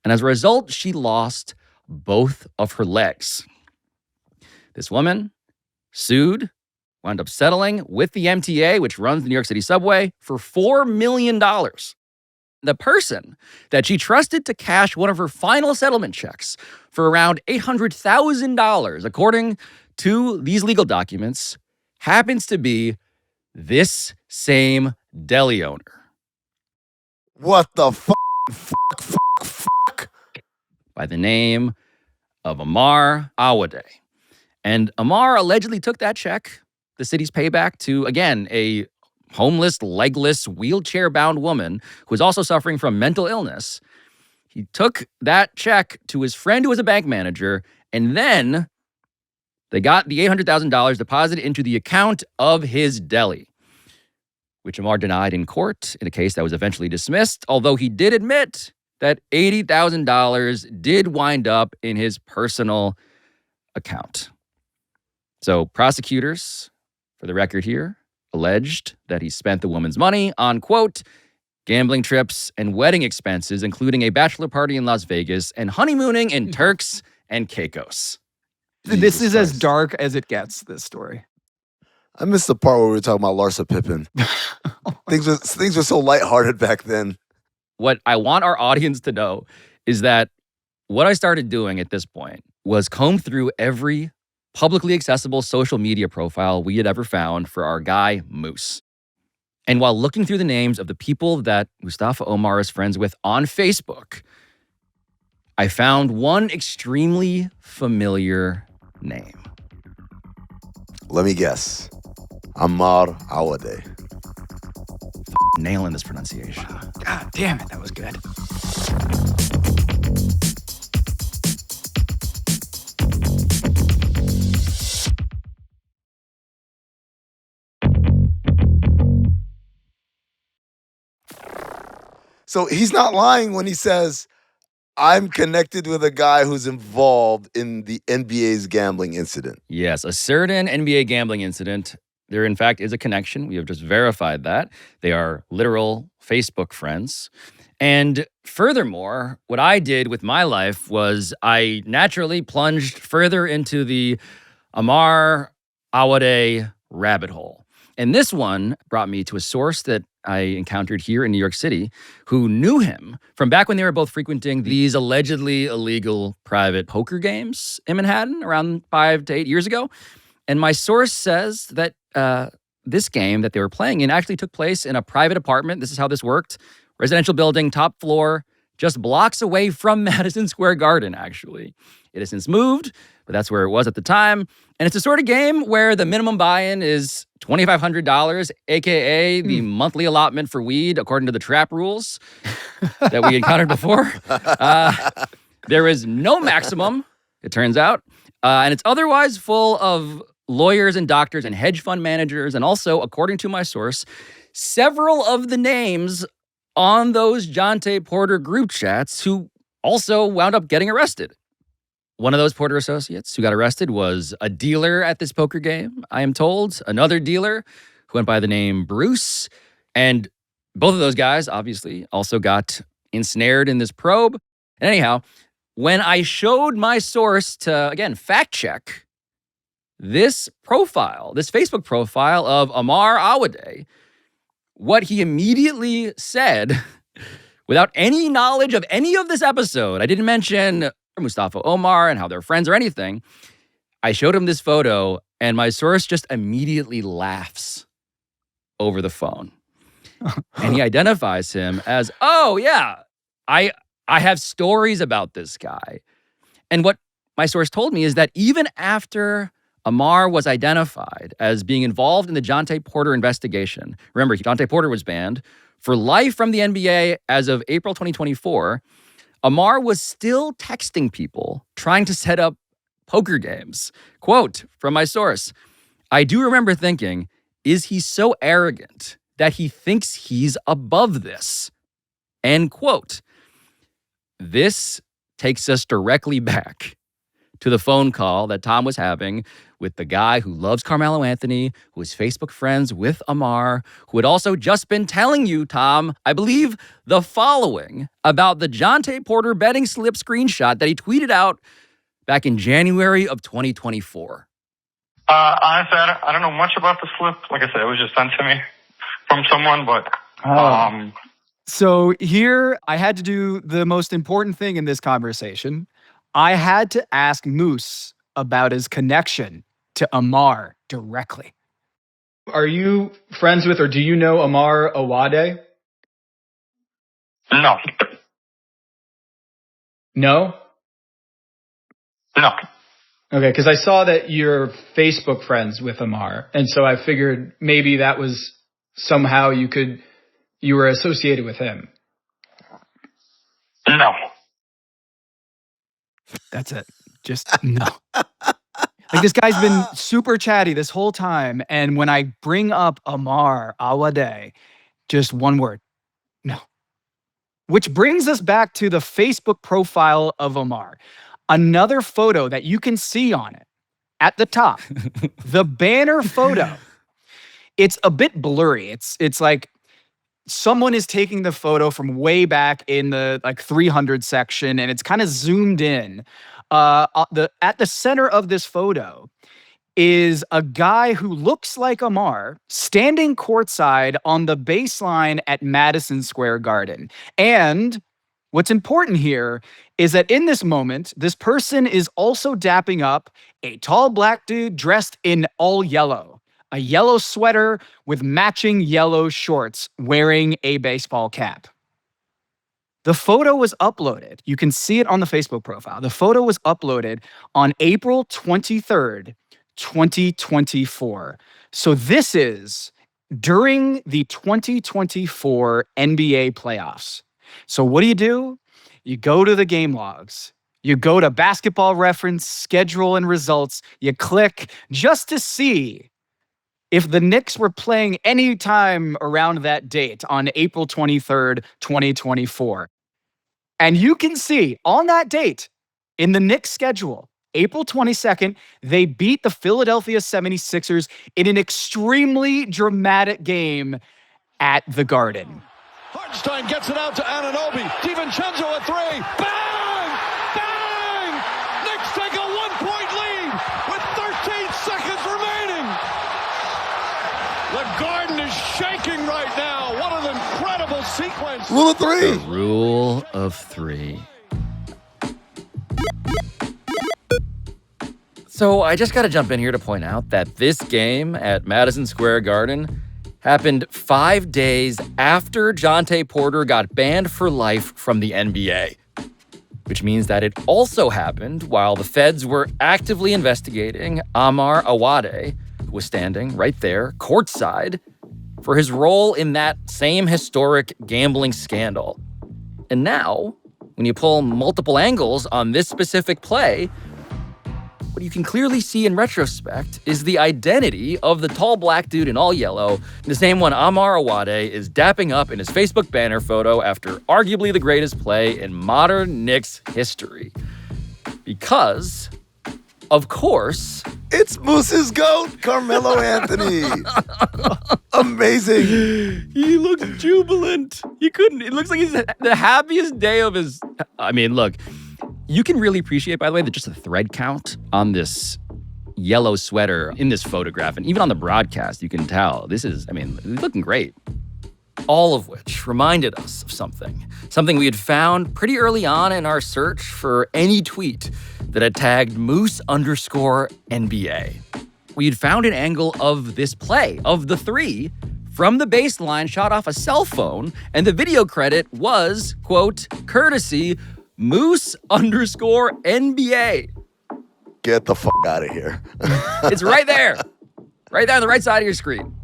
And as a result, she lost both of her legs. This woman sued, wound up settling with the MTA, which runs the New York City subway, for $4 million. The person that she trusted to cash one of her final settlement checks for around $800,000, according to these legal documents, happens to be this same deli owner. What the fuck? By the name of Omar Aday. And Omar allegedly took that check, the city's payback, to, again, a homeless, legless, wheelchair-bound woman who was also suffering from mental illness. He took that check to his friend who was a bank manager, and then they got the $800,000 deposited into the account of his deli, which Omar denied in court in a case that was eventually dismissed, although he did admit that $80,000 did wind up in his personal account. So prosecutors, for the record here, alleged that he spent the woman's money on, quote, gambling trips and wedding expenses, including a bachelor party in Las Vegas and honeymooning in Turks and Caicos. This is as dark as it gets, this story. I missed the part where we were talking about Larsa Pippen. Things were so lighthearted back then. What I want our audience to know is that what I started doing at this point was comb through every publicly accessible social media profile we had ever found for our guy, Moose. And while looking through the names of the people that Mustafa Omar is friends with on Facebook, I found one extremely familiar name. Let me guess. Omar Aday. Nailing this pronunciation. God damn it, that was good. So he's not lying when he says, I'm connected with a guy who's involved in the NBA's gambling incident. Yes, a certain NBA gambling incident. There, in fact, is a connection. We have just verified that. They are literal Facebook friends. And furthermore, what I did with my life was I naturally plunged further into the Omar Aday rabbit hole. And this one brought me to a source that I encountered here in New York City who knew him from back when they were both frequenting these allegedly illegal private poker games in Manhattan around 5 to 8 years ago. And my source says that this game that they were playing in actually took place in a private apartment. This is how this worked. Residential building, top floor, just blocks away from Madison Square Garden, actually. It has since moved, but that's where it was at the time. And it's a sort of game where the minimum buy-in is $2,500, a.k.a. the monthly allotment for weed, according to the trap rules that we encountered before. There is no maximum, it turns out. And it's otherwise full of lawyers and doctors and hedge fund managers. And also, according to my source, several of the names on those Jontay Porter group chats who also wound up getting arrested. One of those Porter associates who got arrested was a dealer at this poker game, I am told. Another dealer who went by the name Bruce. And both of those guys, obviously, also got ensnared in this probe. And anyhow, when I showed my source to, again, fact check this profile, this Facebook profile of Omar Aday, what he immediately said, without any knowledge of any of this episode, I didn't mention Mustafa Omar and how they're friends or anything. I showed him this photo, and my source just immediately laughs over the phone. And he identifies him as, oh, yeah, I have stories about this guy. And what my source told me is that even after Omar was identified as being involved in the Jontay Porter investigation, remember, Jontay Porter was banned for life from the NBA as of April 2024, Omar was still texting people trying to set up poker games. Quote from my source, I do remember thinking, is he so arrogant that he thinks he's above this? End quote. This takes us directly back to the phone call that Tom was having with the guy who loves Carmelo Anthony, who is Facebook friends with Omar, who had also just been telling you, Tom, I believe, the following about the Jontay Porter betting slip screenshot that he tweeted out back in January of 2024. Honestly, I don't know much about the slip. Like I said, it was just sent to me from someone, but So here I had to do the most important thing in this conversation. I had to ask Moose about his connection to Omar directly. Are you friends with or do you know Omar Aday? No. No? No. Okay, because I saw that you're Facebook friends with Omar, and so I figured maybe that was somehow you were associated with him. No. That's it. Just no. Like, this guy's been super chatty this whole time, and when I bring up Omar Aday, just one word, no. Which brings us back to the Facebook profile of Omar. Another photo that you can see on it at the top, the banner photo. It's a bit blurry. It's like someone is taking the photo from way back in the 300 section, and it's kind of zoomed in. At the center of this photo is a guy who looks like Omar standing courtside on the baseline at Madison Square Garden. And what's important here is that in this moment, this person is also dapping up a tall black dude dressed in all yellow, a yellow sweater with matching yellow shorts, wearing a baseball cap. The photo was uploaded. You can see it on the Facebook profile. The photo was uploaded on April 23rd, 2024. So this is during the 2024 NBA playoffs. So what do? You go to the game logs. You go to Basketball Reference, schedule and results. You click just to see if the Knicks were playing any time around that date on April 23rd, 2024. And you can see on that date in the Knicks schedule, April 22nd, they beat the Philadelphia 76ers in an extremely dramatic game at the Garden. Hartenstein gets it out to Anunoby. DiVincenzo a three. Bang! Bang! Knicks take a 1-point lead with 13 seconds remaining. The Garden is shaking right now. What an incredible sequence. Rule of three. The rule of three. So I just got to jump in here to point out that this game at Madison Square Garden happened 5 days after Jontay Porter got banned for life from the NBA, which means that it also happened while the feds were actively investigating Omar Aday, who was standing right there, courtside, for his role in that same historic gambling scandal. And now, when you pull multiple angles on this specific play, what you can clearly see in retrospect is the identity of the tall black dude in all yellow, the same one Omar Aday is dapping up in his Facebook banner photo after arguably the greatest play in modern Knicks history. Because, of course, it's Moose's GOAT, Carmelo Anthony. Amazing. He looks jubilant. It looks like he's the happiest day of his... I mean, look, you can really appreciate, by the way, that just the thread count on this yellow sweater in this photograph, and even on the broadcast, you can tell he's looking great. All of which reminded us of something we had found pretty early on in our search for any tweet that had tagged Moose_NBA. We had found an angle of this play, of the three, from the baseline shot off a cell phone, and the video credit was, quote, courtesy Moose_NBA. Get the fuck out of here. It's right there. Right there on the right side of your screen.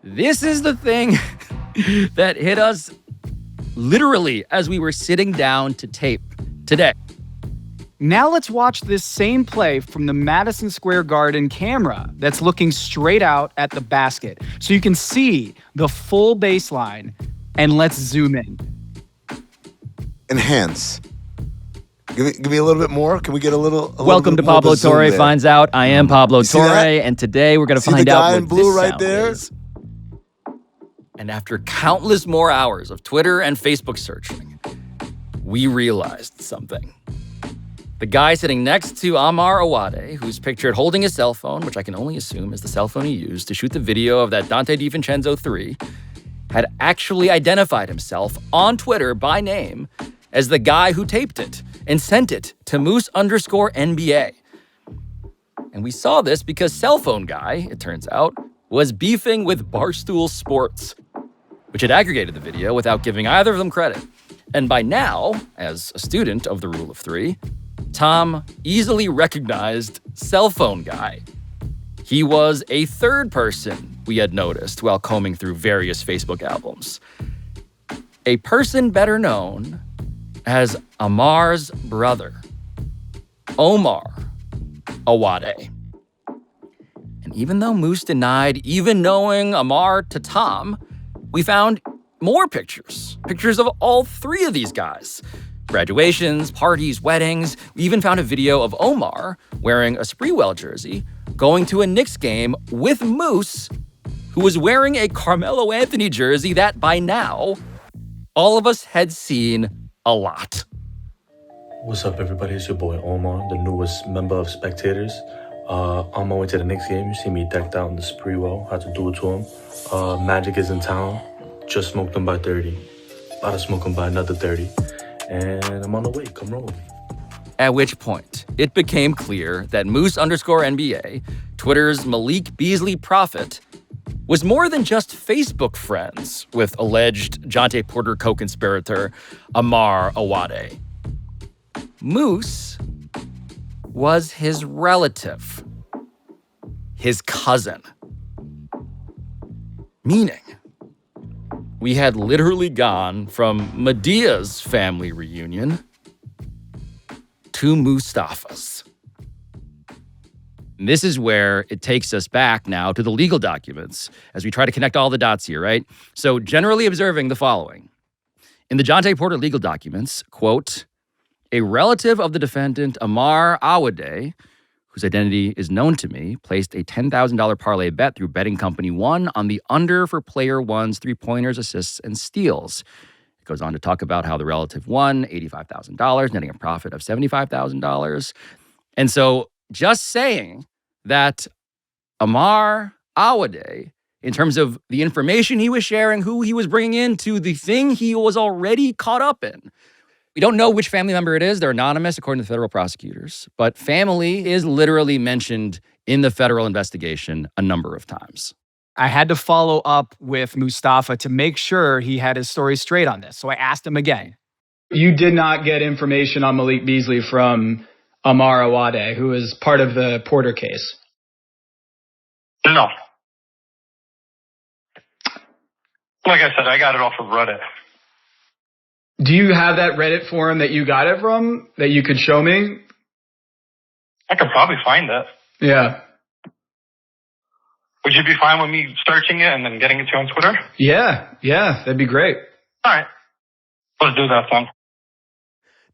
This is the thing that hit us literally as we were sitting down to tape today. Now let's watch this same play from the Madison Square Garden camera that's looking straight out at the basket. So you can see the full baseline, and let's zoom in. Enhance. Give me a little bit more. Can we get a little? Welcome to Pablo Torre Finds Out. I am Pablo Torre, and today we're going to find out what this sound is. And after countless more hours of Twitter and Facebook searching, we realized something. The guy sitting next to Omar Aday, who's pictured holding his cell phone, which I can only assume is the cell phone he used to shoot the video of that Jontay DiVincenzo 3, had actually identified himself on Twitter by name as the guy who taped it and sent it to Moose_NBA. And we saw this because Cell Phone Guy, it turns out, was beefing with Barstool Sports, which had aggregated the video without giving either of them credit. And by now, as a student of the Rule of Three, Tom easily recognized Cell Phone Guy. He was a third person we had noticed while combing through various Facebook albums. A person better known as Amar's brother, Omar Aday. And even though Moose denied even knowing Amar to Tom, we found more pictures of all three of these guys. Graduations, parties, weddings. We even found a video of Omar wearing a Spreewell jersey going to a Knicks game with Moose, who was wearing a Carmelo Anthony jersey that by now all of us had seen a lot. What's up, everybody? It's your boy Omar, the newest member of Spectators. On my way to the Knicks game, you see me decked out in the Spreewell. Had to do it to him. Magic is in town. Just smoked him by 30. About to smoke him by another 30. And I'm on the way. Come roll with me. At which point, it became clear that Moose_NBA, Twitter's Malik Beasley prophet, was more than just Facebook friends with alleged Jontay Porter co-conspirator Omar Aday. Moose was his relative, his cousin. Meaning, we had literally gone from Medea's family reunion to Mustafa's. And this is where it takes us back now to the legal documents as we try to connect all the dots here, right? So generally observing the following. In the Jontay Porter legal documents, quote, a relative of the defendant, Omar Aday, whose identity is known to me, placed a $10,000 parlay bet through betting company one on the under for player one's three-pointers, assists, and steals. It goes on to talk about how the relative won $85,000, netting a profit of $75,000. And so just saying that Omar Aday, in terms of the information he was sharing, who he was bringing into the thing he was already caught up in. We don't know which family member it is. They're anonymous, according to the federal prosecutors. But family is literally mentioned in the federal investigation a number of times. I had to follow up with Mustafa to make sure he had his story straight on this. So I asked him again. You did not get information on Malik Beasley from Omar Aday, who is part of the Porter case? No. Like I said, I got it off of Reddit. Do you have that Reddit forum that you got it from that you could show me? I could probably find it. Yeah. Would you be fine with me searching it and then getting it to you on Twitter? Yeah, that'd be great. All right. Let's do that then.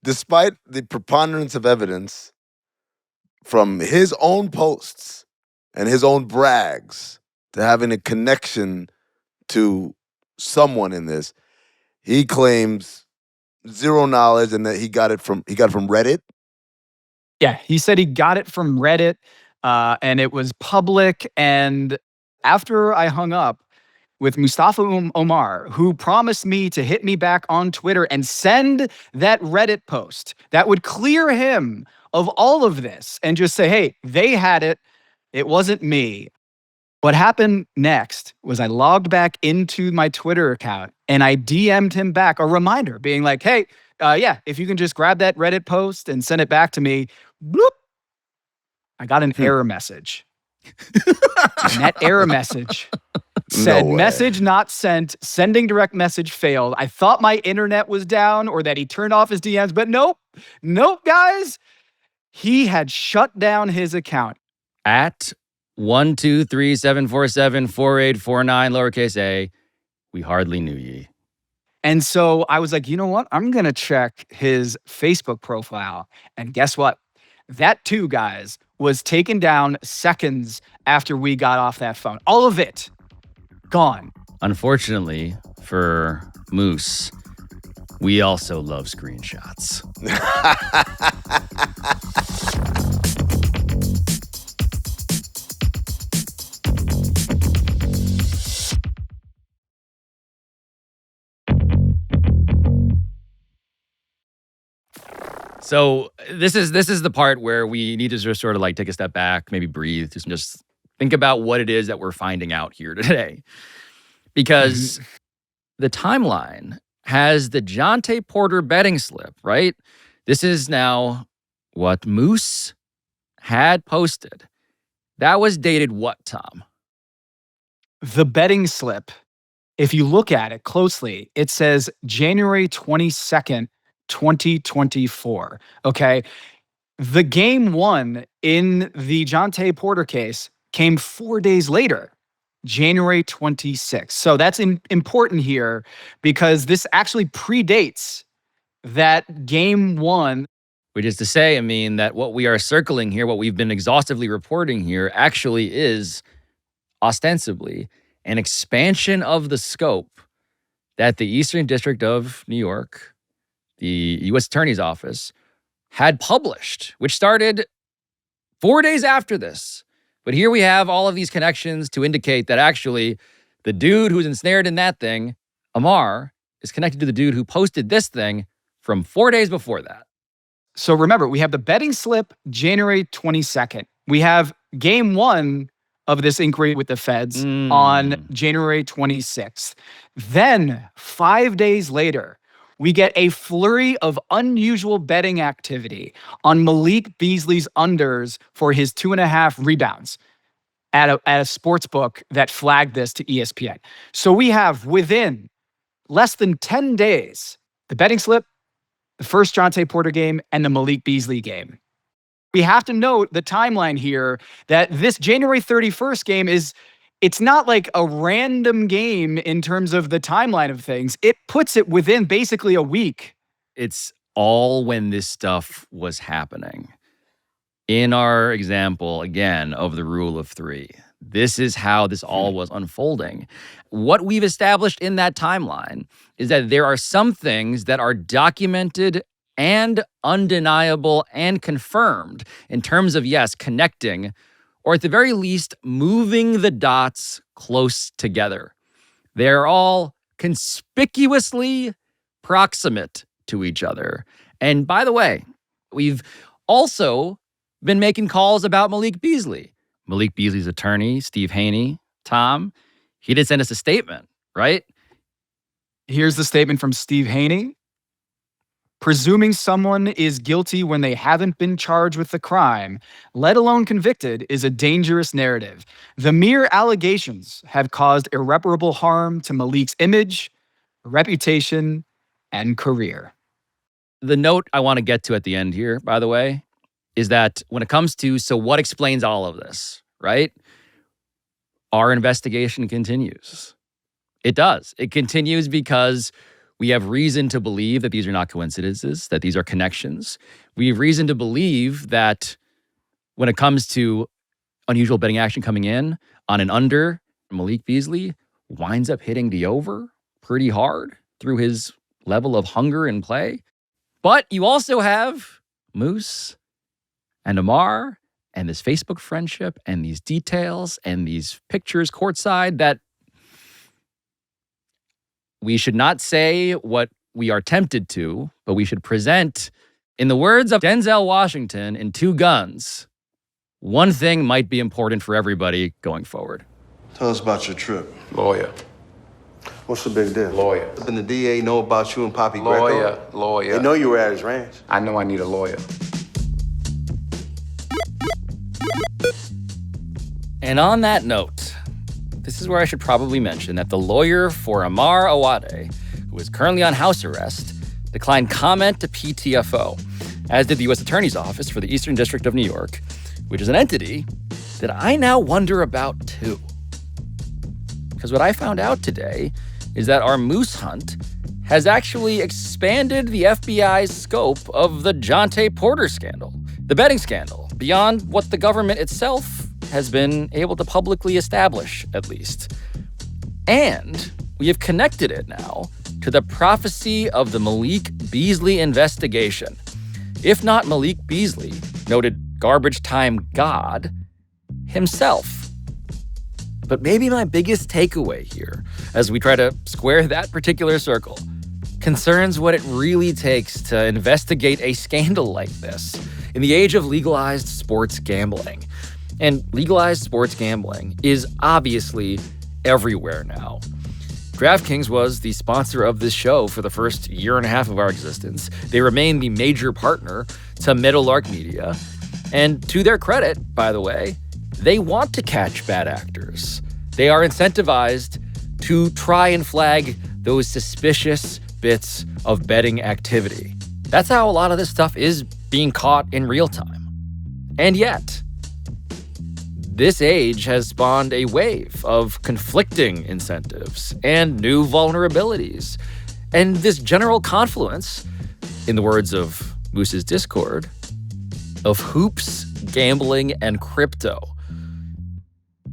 Despite the preponderance of evidence from his own posts and his own brags to having a connection to someone in this, he claims zero knowledge and that he got it from Reddit. Yeah, he said he got it from Reddit and it was public. And after I hung up with Mustafa Omar, who promised me to hit me back on Twitter and send that Reddit post that would clear him of all of this and just say, hey, they had it. It wasn't me. What happened next was I logged back into my Twitter account and I DM'd him back a reminder being like, hey, if you can just grab that Reddit post and send it back to me. Bloop. I got an error message. And that error message said message not sent, sending direct message failed. I thought my internet was down or that he turned off his DMs, but nope, guys. He had shut down his account. At 123-747-4849, lowercase a, we hardly knew ye. And so I was like, you know what? I'm going to check his Facebook profile. And guess what? That too, guys, was taken down seconds after we got off that phone. All of it gone. Unfortunately for Moose, we also love screenshots. So this is the part where we need to just sort of like take a step back, maybe breathe, just think about what it is that we're finding out here today. Because the timeline has the Jontay Porter betting slip, right? This is now what Moose had posted. That was dated what, Tom? The betting slip, if you look at it closely, it says January 22nd, 2024. Okay. The game one in the Jontay Porter case came 4 days later, January 26th. So that's important here because this actually predates that game one. Which is to say, I mean, that what we are circling here, what we've been exhaustively reporting here, actually is ostensibly an expansion of the scope that the Eastern District of New York, the U.S. Attorney's Office, had published, which started 4 days after this. But here we have all of these connections to indicate that actually the dude who's ensnared in that thing, Omar, is connected to the dude who posted this thing from 4 days before that. So remember, we have the betting slip January 22nd. We have game one of this inquiry with the feds on January 26th. Then 5 days later, we get a flurry of unusual betting activity on Malik Beasley's unders for his 2.5 rebounds at a sports book that flagged this to ESPN. So we have within less than 10 days, the betting slip, the first Jontay Porter game, and the Malik Beasley game. We have to note the timeline here that this January 31st game it's not like a random game in terms of the timeline of things. It puts it within basically a week. It's all when this stuff was happening. In our example, again, of the rule of three, this is how this all was unfolding. What we've established in that timeline is that there are some things that are documented and undeniable and confirmed in terms of, yes, connecting, or at the very least, moving the dots close together. They're all conspicuously proximate to each other. And by the way, we've also been making calls about Malik Beasley. Malik Beasley's attorney, Steve Haney, Tom, he did send us a statement, right? Here's the statement from Steve Haney. Presuming someone is guilty when they haven't been charged with the crime, let alone convicted, is a dangerous narrative. The mere allegations have caused irreparable harm to Malik's image, reputation, and career. The note I want to get to at the end here, by the way, is that when it comes to, so what explains all of this, right? Our investigation continues. It does. It continues because we have reason to believe that these are not coincidences, that these are connections. We have reason to believe that when it comes to unusual betting action coming in on an under, Malik Beasley winds up hitting the over pretty hard through his level of hunger and play. But you also have Moose and Omar and this Facebook friendship and these details and these pictures courtside that we should not say what we are tempted to, but we should present, in the words of Denzel Washington in Two Guns, one thing might be important for everybody going forward. Tell us about your trip. Lawyer. What's the big deal? Lawyer. And the DA know about you and Poppy Greco? Lawyer. They know you were at his ranch. I know I need a lawyer. And on that note, this is where I should probably mention that the lawyer for Omar Aday, who is currently on house arrest, declined comment to PTFO, as did the U.S. Attorney's Office for the Eastern District of New York, which is an entity that I now wonder about too. Because what I found out today is that our moose hunt has actually expanded the FBI's scope of the Jontay Porter scandal, the betting scandal, beyond what the government itself has been able to publicly establish, at least. And we have connected it now to the prophecy of the Malik Beasley investigation. If not Malik Beasley, noted garbage time god, himself. But maybe my biggest takeaway here, as we try to square that particular circle, concerns what it really takes to investigate a scandal like this in the age of legalized sports gambling. And legalized sports gambling is obviously everywhere now. DraftKings was the sponsor of this show for the first year and a half of our existence. They remain the major partner to Meadowlark Media. And to their credit, by the way, they want to catch bad actors. They are incentivized to try and flag those suspicious bits of betting activity. That's how a lot of this stuff is being caught in real time. And yet, this age has spawned a wave of conflicting incentives and new vulnerabilities. And this general confluence, in the words of Moose's Discord, of hoops, gambling, and crypto.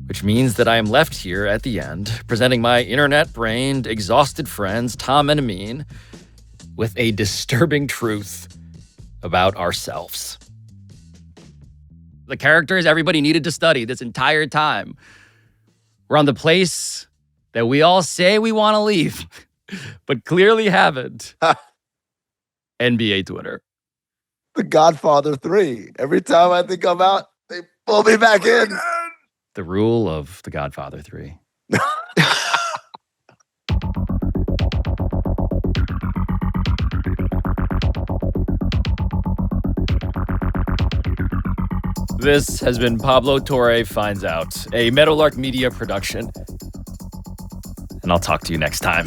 Which means that I am left here at the end, presenting my internet-brained, exhausted friends, Tom and Amin, with a disturbing truth about ourselves. The characters everybody needed to study this entire time were on the place that we all say we want to leave, but clearly haven't. NBA Twitter. The Godfather 3. Every time I think I'm out, they pull me back in. The rule of The Godfather 3. This has been Pablo Torre Finds Out, a Meadowlark Media production. And I'll talk to you next time.